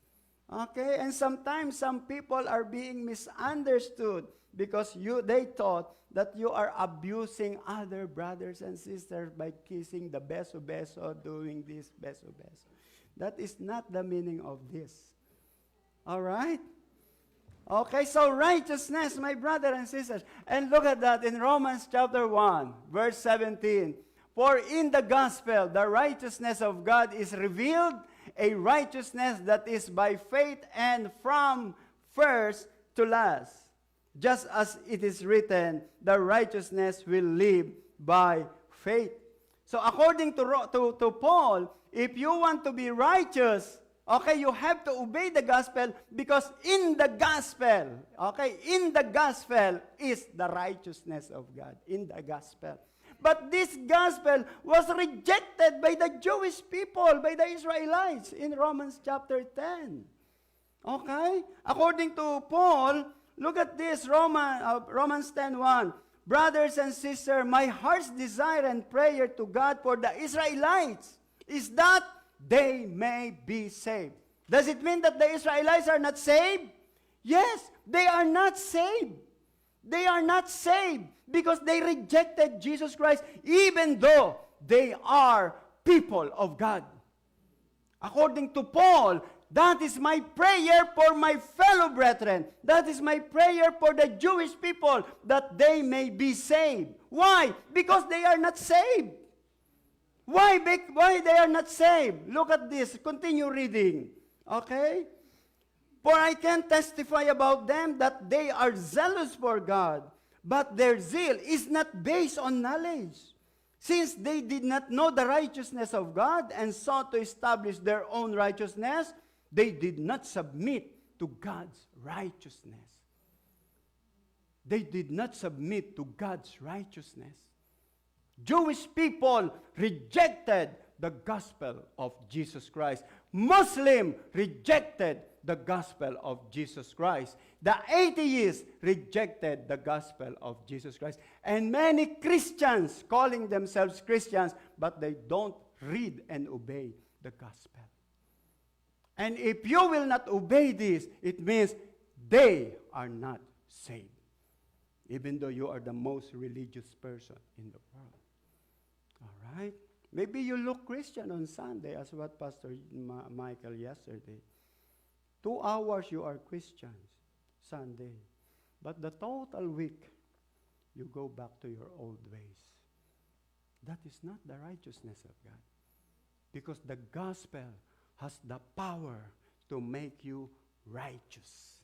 A: Okay? And sometimes some people are being misunderstood because they thought that you are abusing other brothers and sisters by kissing the beso-beso, doing this beso-beso. That is not the meaning of this. All right? Okay, so righteousness, my brother and sisters. And look at that in Romans chapter 1, verse 17. For in the gospel, the righteousness of God is revealed, a righteousness that is by faith and from first to last. Just as it is written, the righteousness will live by faith. So according to Paul, if you want to be righteous, okay, you have to obey the gospel because in the gospel, okay, in the gospel is the righteousness of God. In the gospel. But this gospel was rejected by the Jewish people, by the Israelites in Romans chapter 10. Okay? According to Paul, look at this, Romans 10:1. Brothers and sisters, my heart's desire and prayer to God for the Israelites is that they may be saved. Does it mean that the Israelites are not saved? Yes, they are not saved. They are not saved because they rejected Jesus Christ even though they are people of God. According to Paul, that is my prayer for my fellow brethren. That is my prayer for the Jewish people, that they may be saved. Why? Because they are not saved. Why they are not saved? Look at this. Continue reading. Okay? For I can testify about them that they are zealous for God, but their zeal is not based on knowledge. Since they did not know the righteousness of God and sought to establish their own righteousness, they did not submit to God's righteousness. They did not submit to God's righteousness. Jewish people rejected the gospel of Jesus Christ. Muslims rejected the gospel of Jesus Christ. The atheists rejected the gospel of Jesus Christ. And many Christians calling themselves Christians, but they don't read and obey the gospel. And if you will not obey this, it means they are not saved. Even though you are the most religious person in the world. All right? Maybe you look Christian on Sunday, as what Pastor Michael yesterday. 2 hours you are Christians, Sunday. But the total week, you go back to your old ways. That is not the righteousness of God. Because the gospel has the power to make you righteous.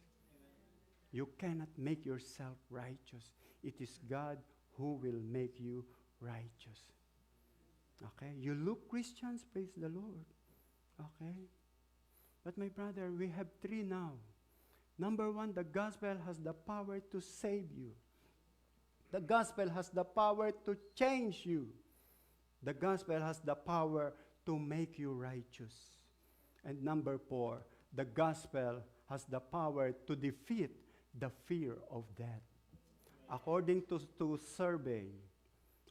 A: You cannot make yourself righteous. It is God who will make you righteous. Okay? You look Christians, praise the Lord. Okay? But my brother, we have three now. Number one, the gospel has the power to save you. The gospel has the power to change you. The gospel has the power to make you righteous. And number four, the gospel has the power to defeat the fear of death. According to survey,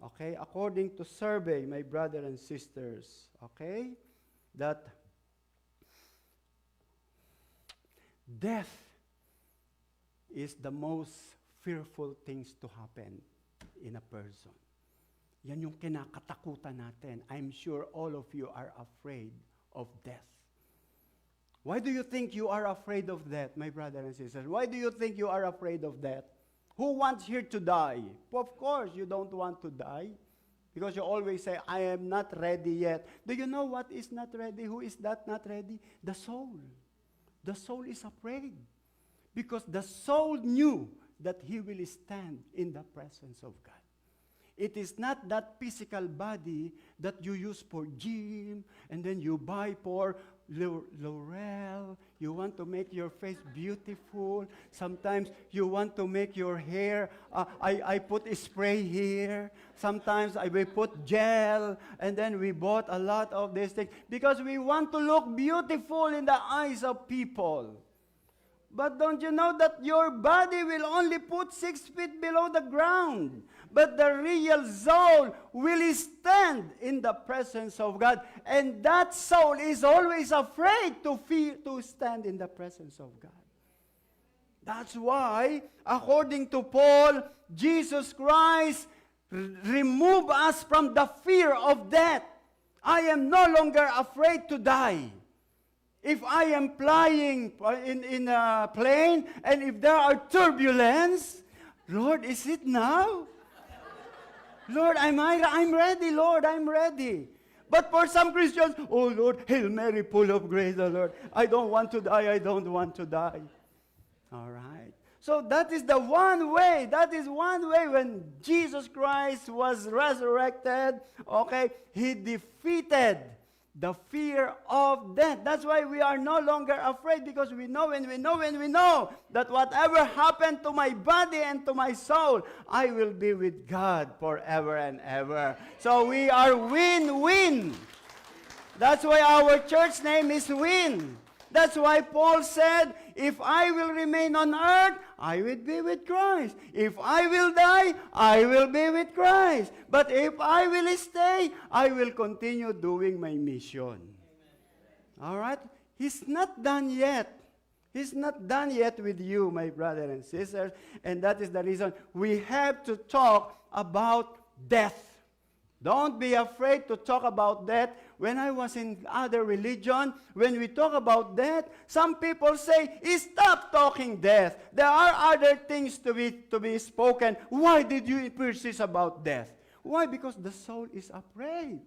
A: okay? According to survey, my brothers and sisters, okay? That death is the most fearful things to happen in a person. Yan yung kinakatakutan natin. I'm sure all of you are afraid of death. Why do you think you are afraid of death, my brothers and sisters? Why do you think you are afraid of death? Who wants here to die? Of course, you don't want to die. Because you always say, I am not ready yet. Do you know what is not ready? Who is that not ready? The soul. The soul is afraid. Because the soul knew that he will stand in the presence of God. It is not that physical body that you use for gym, and then you buy for L'Oreal. You want to make your face beautiful. Sometimes you want to make your hair. I put a spray here. Sometimes we put gel, and then we bought a lot of these things because we want to look beautiful in the eyes of people. But don't you know that your body will only put 6 feet below the ground? But the real soul will stand in the presence of God. And that soul is always afraid to stand in the presence of God. That's why, according to Paul, Jesus Christ removed us from the fear of death. I am no longer afraid to die. If I am flying in a plane, and if there are turbulence, Lord, is it now? Lord, I'm ready, Lord, I'm ready. But for some Christians, oh Lord, Hail Mary, full of grace, the Lord. I don't want to die, I don't want to die. All right. So that is the one way. That is one way when Jesus Christ was resurrected, okay, he defeated the fear of death. That's why we are no longer afraid, because we know and we know and we know that whatever happened to my body and to my soul, I will be with God forever and ever. So we are win-win. That's why our church name is Win. That's why Paul said, if I will remain on earth, I will be with Christ. If I will die, I will be with Christ. But if I will stay, I will continue doing my mission. All right? He's not done yet. He's not done yet with you, my brothers and sisters. And that is the reason we have to talk about death. Don't be afraid to talk about death. When I was in other religion, when we talk about death, some people say, stop talking death. There are other things to be spoken. Why did you persist about death? Why? Because the soul is afraid.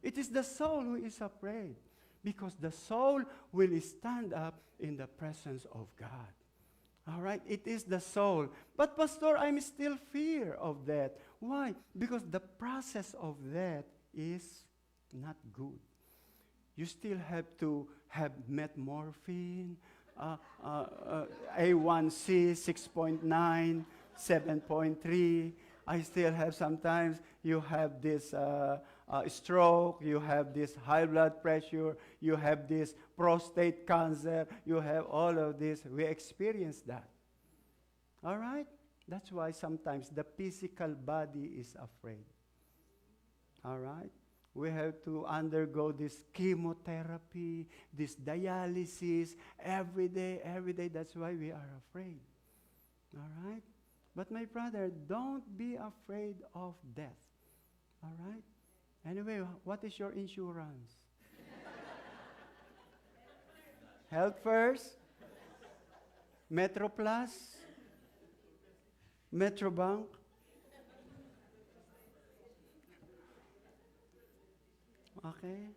A: It is the soul who is afraid. Because the soul will stand up in the presence of God. All right? It is the soul. But Pastor, I'm still fear of death. Why? Because the process of death is not good. You still have to have metmorphine, A1C 6.9, 7.3. I still have sometimes, you have this stroke, you have this high blood pressure, you have this prostate cancer, you have all of this. We experience that. All right? That's why sometimes the physical body is afraid. All right? We have to undergo this chemotherapy, this dialysis, every day, every day. That's why we are afraid. All right? But my brother, don't be afraid of death. All right? Anyway, what is your insurance? Health First? Metro Plus? Metrobank? Okay.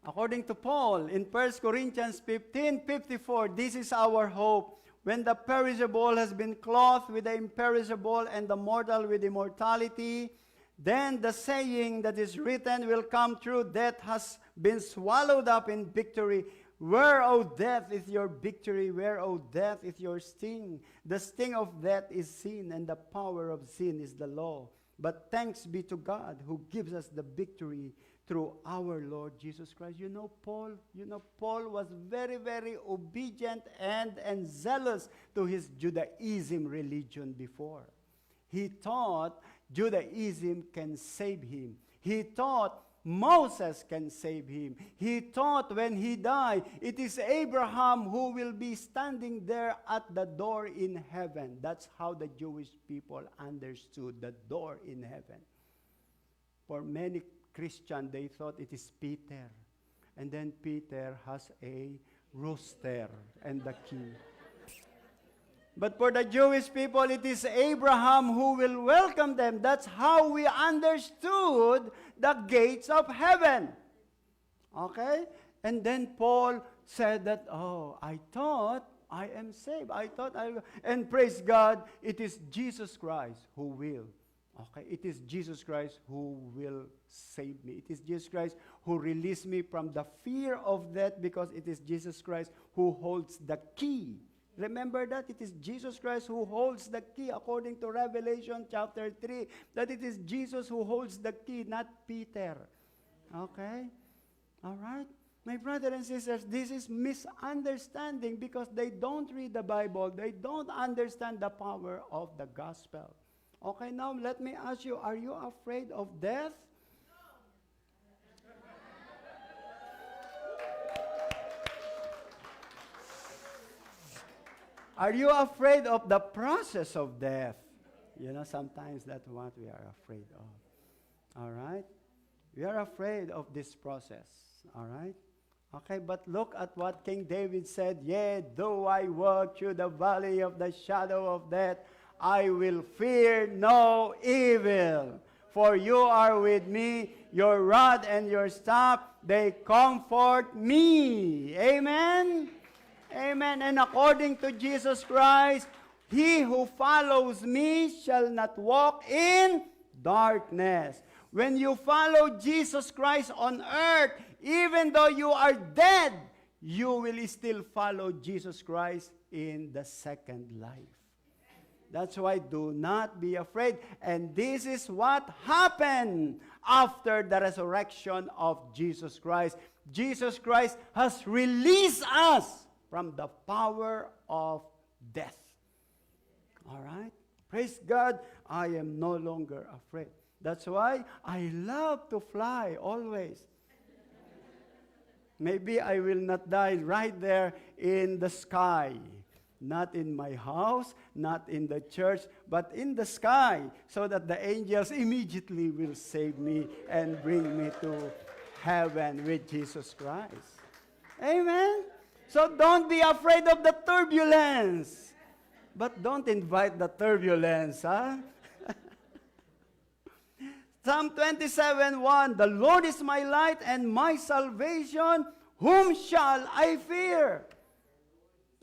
A: According to Paul, in 1 Corinthians 15:54, this is our hope. When the perishable has been clothed with the imperishable and the mortal with immortality, Then the saying that is written will come true, death has been swallowed up in victory. Where, O death, is your victory? Where, O death, is your sting? The sting of death is sin, and the power of sin is the law. But thanks be to God who gives us the victory through our Lord Jesus Christ. Paul was very, very obedient and zealous to his Judaism religion before. He thought Judaism can save him. He thought Moses can save him. He thought when he died, it is Abraham who will be standing there at the door in heaven. That's how the Jewish people understood the door in heaven. For many Christians, they thought it is Peter. And then Peter has a rooster and the key. But for the Jewish people, it is Abraham who will welcome them. That's how we understood the gates of heaven. Okay? And then Paul said that, I thought I am saved. And praise God, it is Jesus Christ who will. Okay? It is Jesus Christ who will save me. It is Jesus Christ who released me from the fear of death, because it is Jesus Christ who holds the key. Remember that it is Jesus Christ who holds the key, according to Revelation chapter 3, that it is Jesus who holds the key, not Peter. Okay? All right? My brothers and sisters, this is misunderstanding because they don't read the Bible. They don't understand the power of the gospel. Okay, now let me ask you, are you afraid of death? Are you afraid of the process of death? Sometimes that's what we are afraid of. All right? We are afraid of this process. All right? Okay, but look at what King David said. Yea, though I walk through the valley of the shadow of death, I will fear no evil. For you are with me, your rod and your staff, they comfort me. Amen? Amen. And according to Jesus Christ, he who follows me shall not walk in darkness. When you follow Jesus Christ on earth, even though you are dead, you will still follow Jesus Christ in the second life. That's why do not be afraid. And this is what happened after the resurrection of Jesus Christ. Jesus Christ has released us from the power of death. All right? Praise God, I am no longer afraid. That's why I love to fly always. Maybe I will not die right there in the sky. Not in my house, not in the church, but in the sky, so that the angels immediately will save me and bring me to heaven with Jesus Christ. Amen? So don't be afraid of the turbulence. But don't invite the turbulence, huh? Psalm 27:1, the Lord is my light and my salvation. Whom shall I fear?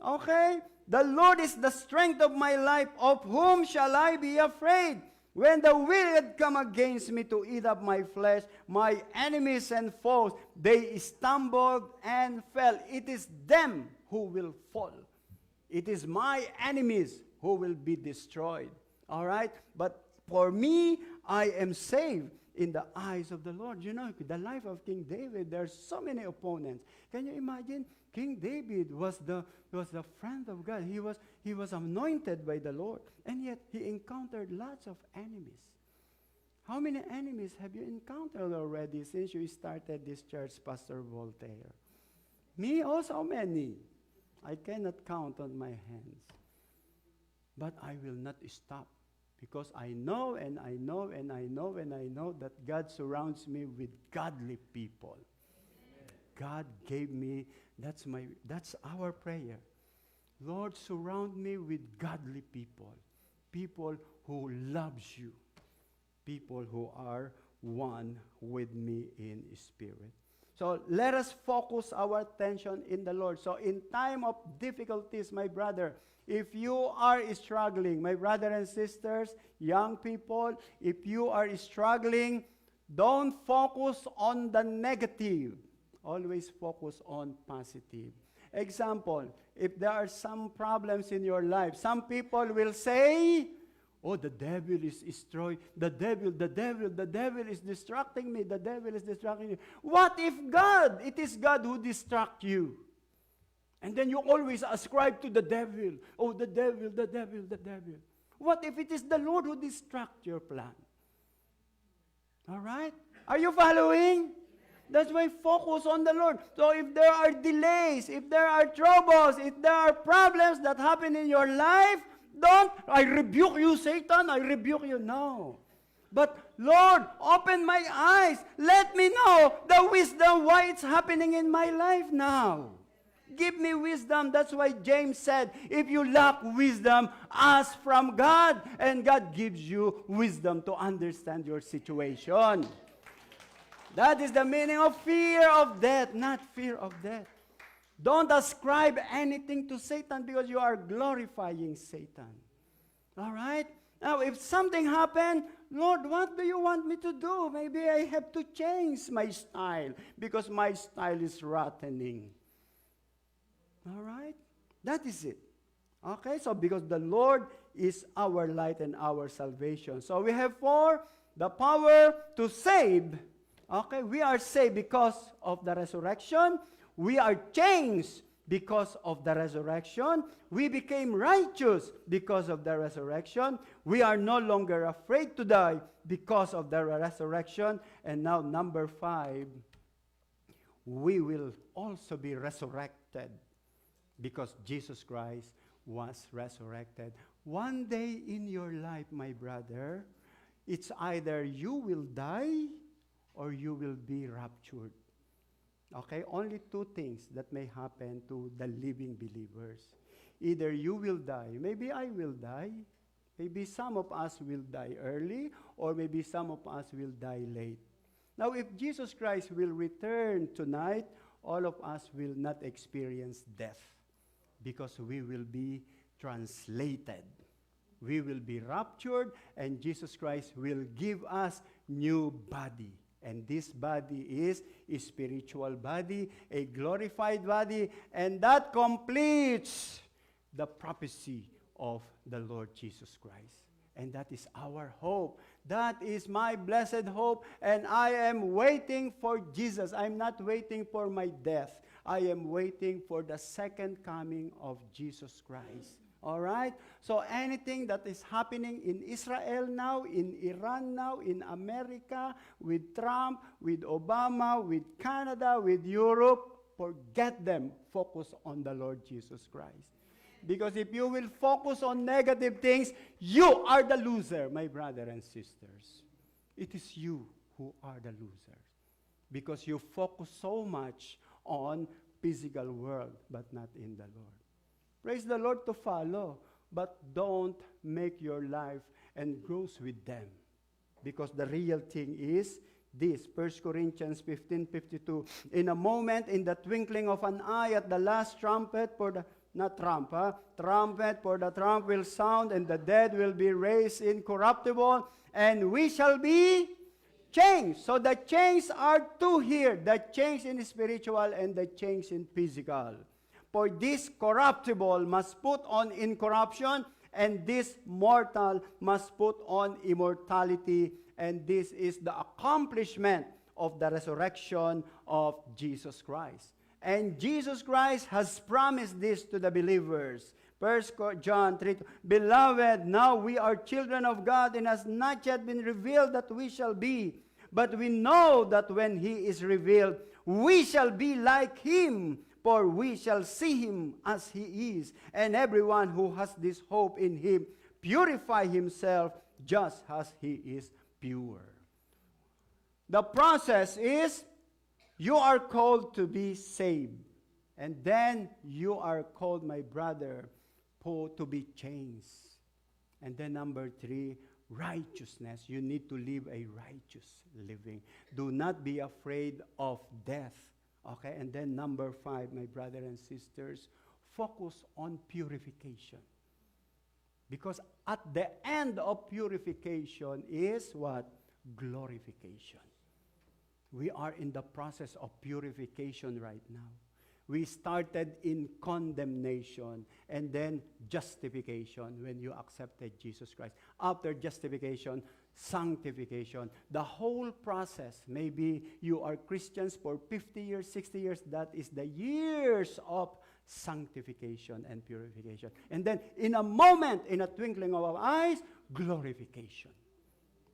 A: Okay? The Lord is the strength of my life. Of whom shall I be afraid? When the wicked come against me to eat up my flesh, my enemies and foes, they stumbled and fell. It is them who will fall. It is my enemies who will be destroyed. All right? But for me, I am saved in the eyes of the Lord. You know, the life of King David, there are so many opponents. Can you imagine? King David was the friend of God. He was anointed by the Lord. And yet, he encountered lots of enemies. How many enemies have you encountered already since you started this church, Pastor Voltaire? Me also many. I cannot count on my hands. But I will not stop. Because I know and I know and I know and I know that God surrounds me with godly people. God gave me, that's our prayer. Lord, surround me with godly people. People who loves you. People who are one with me in spirit. So let us focus our attention in the Lord. So in time of difficulties, my brother, If you are struggling, my brothers and sisters, young people, if you are struggling, don't focus on the negative. Always focus on positive. Example, if there are some problems in your life, some people will say, oh, the devil is destroying, the devil is distracting me, the devil is distracting you. What if it is God who distracts you? And then you always ascribe to the devil. Oh, the devil. What if it is the Lord who distracts your plan? All right? Are you following? That's why focus on the Lord. So if there are delays, if there are troubles, if there are problems that happen in your life, I rebuke you, Satan, I rebuke you. No. But Lord, open my eyes. Let me know the wisdom why it's happening in my life now. Give me wisdom. That's why James said, if you lack wisdom, ask from God, and God gives you wisdom to understand your situation. That is the meaning of fear of death, not fear of death. Don't ascribe anything to Satan because you are glorifying Satan. All right? Now, if something happened, Lord, what do you want me to do? Maybe I have to change my style because my style is rottening. All right? That is it. Okay? So, because the Lord is our light and our salvation. So, we have 4, the power to save. Okay? We are saved because of the resurrection. We are changed because of the resurrection. We became righteous because of the resurrection. We are no longer afraid to die because of the resurrection. And now, number 5, we will also be resurrected because Jesus Christ was resurrected. One day in your life, my brother, it's either you will die or you will be raptured. Okay, only 2 things that may happen to the living believers. Either you will die, maybe I will die, maybe some of us will die early, or maybe some of us will die late. Now, if Jesus Christ will return tonight, all of us will not experience death because we will be translated. We will be raptured, and Jesus Christ will give us new body. And this body is a spiritual body, a glorified body, and that completes the prophecy of the Lord Jesus Christ. And that is our hope. That is my blessed hope, and I am waiting for Jesus. I'm not waiting for my death. I am waiting for the second coming of Jesus Christ. All right? So anything that is happening in Israel now, in Iran now, in America, with Trump, with Obama, with Canada, with Europe, forget them. Focus on the Lord Jesus Christ. Because if you will focus on negative things, you are the loser, my brother and sisters. It is you who are the losers. Because you focus so much on physical world, but not in the Lord. Praise the Lord to follow, but don't make your life engross with them. Because the real thing is this, 1 Corinthians 15:52. In a moment, in the twinkling of an eye, at the last trumpet, trumpet, for the trump will sound, and the dead will be raised incorruptible, and we shall be changed. So the change are 2 here, the change in spiritual and the change in physical. For this corruptible must put on incorruption, and this mortal must put on immortality. And this is the accomplishment of the resurrection of Jesus Christ. And Jesus Christ has promised this to the believers. 1 John 3, Beloved, now we are children of God, and has not yet been revealed that we shall be. But we know that when he is revealed, we shall be like him, for we shall see him as he is. And everyone who has this hope in him purify himself just as he is pure. The process is, you are called to be saved. And then you are called, my brother, to be changed. And then number 3, righteousness. You need to live a righteous living. Do not be afraid of death. Okay, and then number 5, my brother and sisters, focus on purification. Because at the end of purification is what? Glorification. We are in the process of purification right now. We started in condemnation and then justification when you accepted Jesus Christ. After justification, sanctification. The whole process, maybe you are Christians for 50 years, 60 years, that is the years of sanctification and purification. And then in a moment, in a twinkling of our eyes, glorification.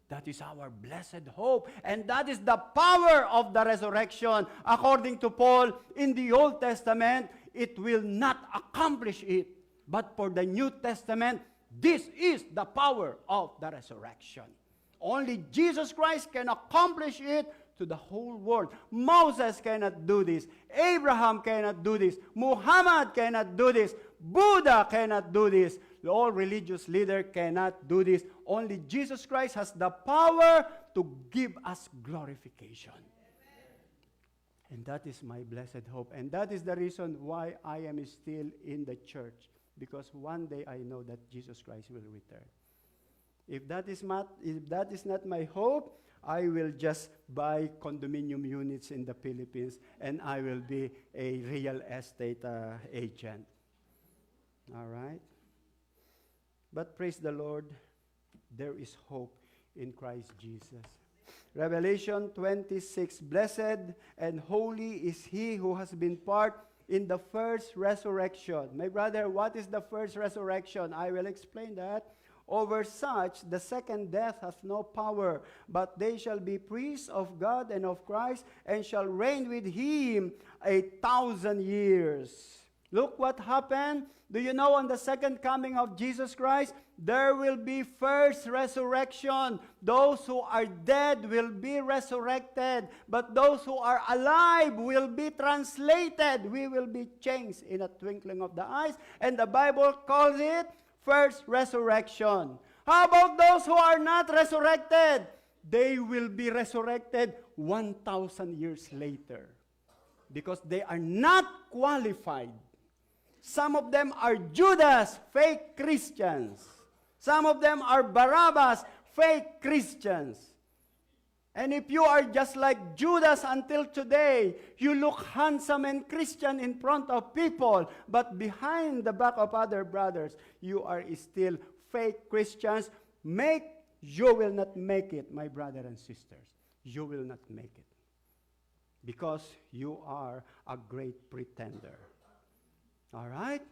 A: That is our blessed hope. And that is the power of the resurrection. According to Paul, in the Old Testament, it will not accomplish it. But for the New Testament, this is the power of the resurrection. Only Jesus Christ can accomplish it to the whole world. Moses cannot do this. Abraham cannot do this. Muhammad cannot do this. Buddha cannot do this. All religious leaders cannot do this. Only Jesus Christ has the power to give us glorification. And that is my blessed hope. And that is the reason why I am still in the church. Because one day I know that Jesus Christ will return. If that is not my hope, I will just buy condominium units in the Philippines and I will be a real estate agent. All right? But praise the Lord, there is hope in Christ Jesus. Revelation 26, blessed and holy is he who has been part in the first resurrection. My brother, what is the first resurrection? I will explain that. Over such, the second death hath no power, but they shall be priests of God and of Christ, and shall reign with him 1,000 years. Look what happened. Do you know on the second coming of Jesus Christ, there will be first resurrection. Those who are dead will be resurrected, but those who are alive will be translated. We will be changed in a twinkling of the eyes, and the Bible calls it first resurrection. How about those who are not resurrected? They will be resurrected 1,000 years later because they are not qualified. Some of them are Judas, fake Christians. Some of them are Barabbas, fake Christians. And if you are just like Judas until today, you look handsome and Christian in front of people, but behind the back of other brothers, you are still fake Christians. You will not make it, my brother and sisters. You will not make it. Because you are a great pretender. All right?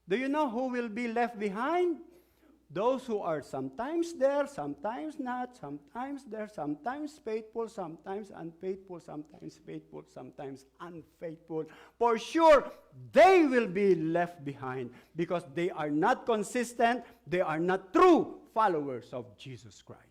A: Do you know who will be left behind? Those who are sometimes there, sometimes not, sometimes there, sometimes faithful, sometimes unfaithful, sometimes faithful, sometimes unfaithful. For sure, they will be left behind because they are not consistent, they are not true followers of Jesus Christ.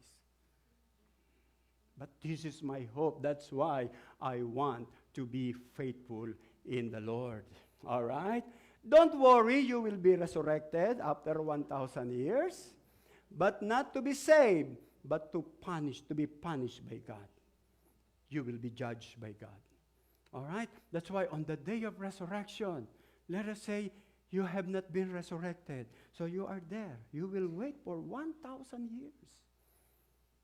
A: But this is my hope. That's why I want to be faithful in the Lord. All right? Don't worry, you will be resurrected after 1,000 years, but not to be saved, but to be punished by God. You will be judged by God. All right? That's why on the day of resurrection, let us say you have not been resurrected, so you are there. You will wait for 1,000 years.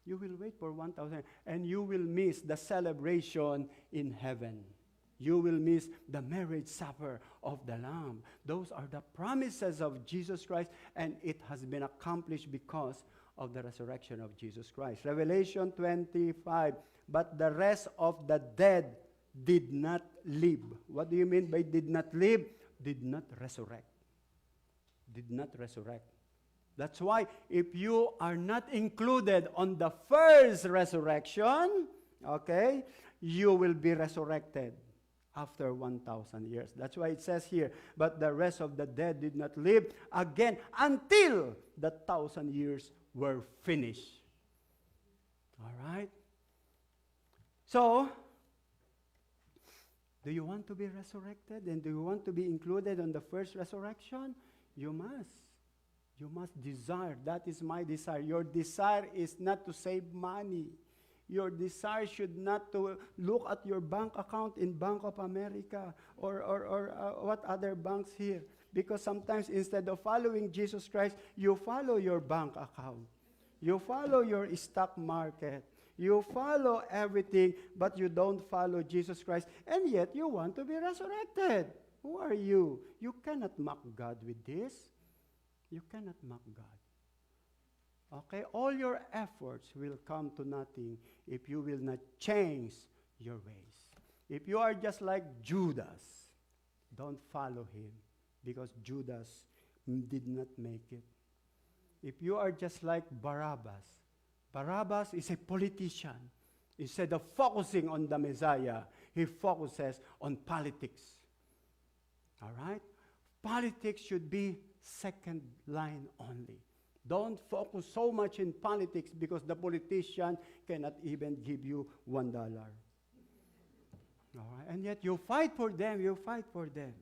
A: You will wait for 1,000, and you will miss the celebration in heaven. You will miss the marriage supper of the Lamb. Those are the promises of Jesus Christ, and it has been accomplished because of the resurrection of Jesus Christ. Revelation 25, but the rest of the dead did not live. What do you mean by did not live? Did not resurrect. Did not resurrect. That's why if you are not included on the first resurrection, okay, you will be resurrected after 1,000 years. That's why it says here, but the rest of the dead did not live again until the 1,000 years were finished. All right? So, do you want to be resurrected? And do you want to be included on the first resurrection? You must. You must desire. That is my desire. Your desire is not to save money. Your desire should not to look at your bank account in Bank of America or what other banks here. Because sometimes instead of following Jesus Christ, you follow your bank account. You follow your stock market. You follow everything, but you don't follow Jesus Christ. And yet, you want to be resurrected. Who are you? You cannot mock God with this. You cannot mock God. Okay? All your efforts will come to nothing if you will not change your ways. If you are just like Judas, don't follow him because Judas did not make it. If you are just like Barabbas, Barabbas is a politician. Instead of focusing on the Messiah, he focuses on politics. All right? Politics should be second line only. Don't focus so much in politics because the politician cannot even give you $1. All right? And yet you fight for them, you fight for them.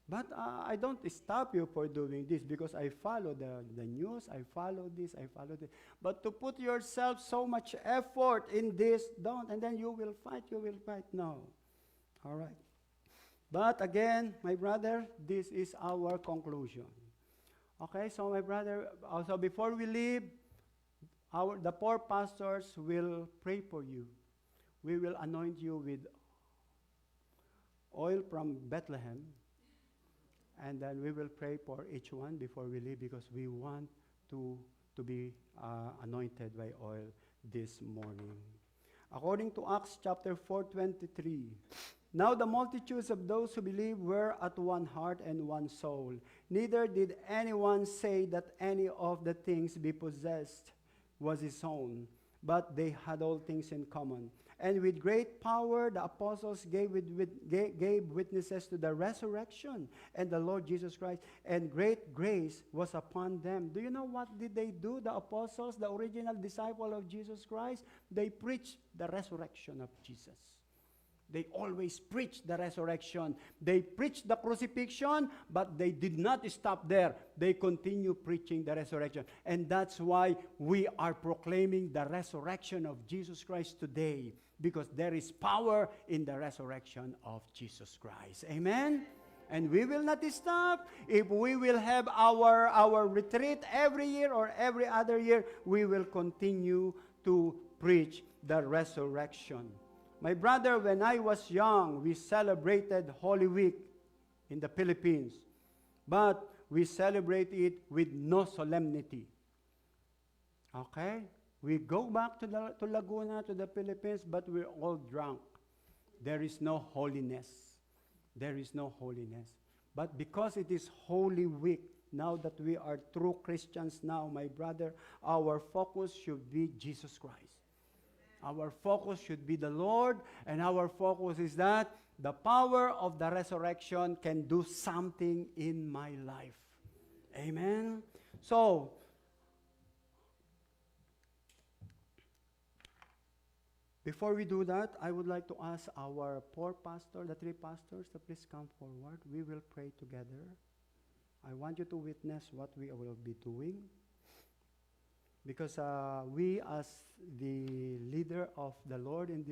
A: But I don't stop you for doing this because I follow the news, I follow this, I follow this. But to put yourself so much effort in this, don't, and then you will fight. No. All right. But again, my brother, this is our conclusion. Okay, so my brother, also before we leave, the poor pastors will pray for you. We will anoint you with oil from Bethlehem. And then we will pray for each one before we leave because we want to be anointed by oil this morning. According to Acts chapter 4:23, now the multitudes of those who believed were at one heart and one soul. Neither did anyone say that any of the things be possessed was his own, but they had all things in common. And with great power, the apostles gave witnesses to the resurrection and the Lord Jesus Christ, and great grace was upon them. Do you know what did they do, the apostles, the original disciple of Jesus Christ? They preached the resurrection of Jesus. They always preached the resurrection. They preached the crucifixion, but they did not stop there. They continue preaching the resurrection. And that's why we are proclaiming the resurrection of Jesus Christ today, because there is power in the resurrection of Jesus Christ. Amen? And we will not stop. If we will have our retreat every year or every other year, we will continue to preach the resurrection. My brother, when I was young, we celebrated Holy Week in the Philippines. But we celebrate it with no solemnity. Okay? We go back to Laguna, to the Philippines, but we're all drunk. There is no holiness. There is no holiness. But because it is Holy Week, now that we are true Christians now, my brother, our focus should be Jesus Christ. Our focus should be the Lord, and our focus is that the power of the resurrection can do something in my life. Amen? So, before we do that, I would like to ask our four pastors, the three pastors, to please come forward. We will pray together. I want you to witness what we will be doing. Because we, as the leader of the Lord in this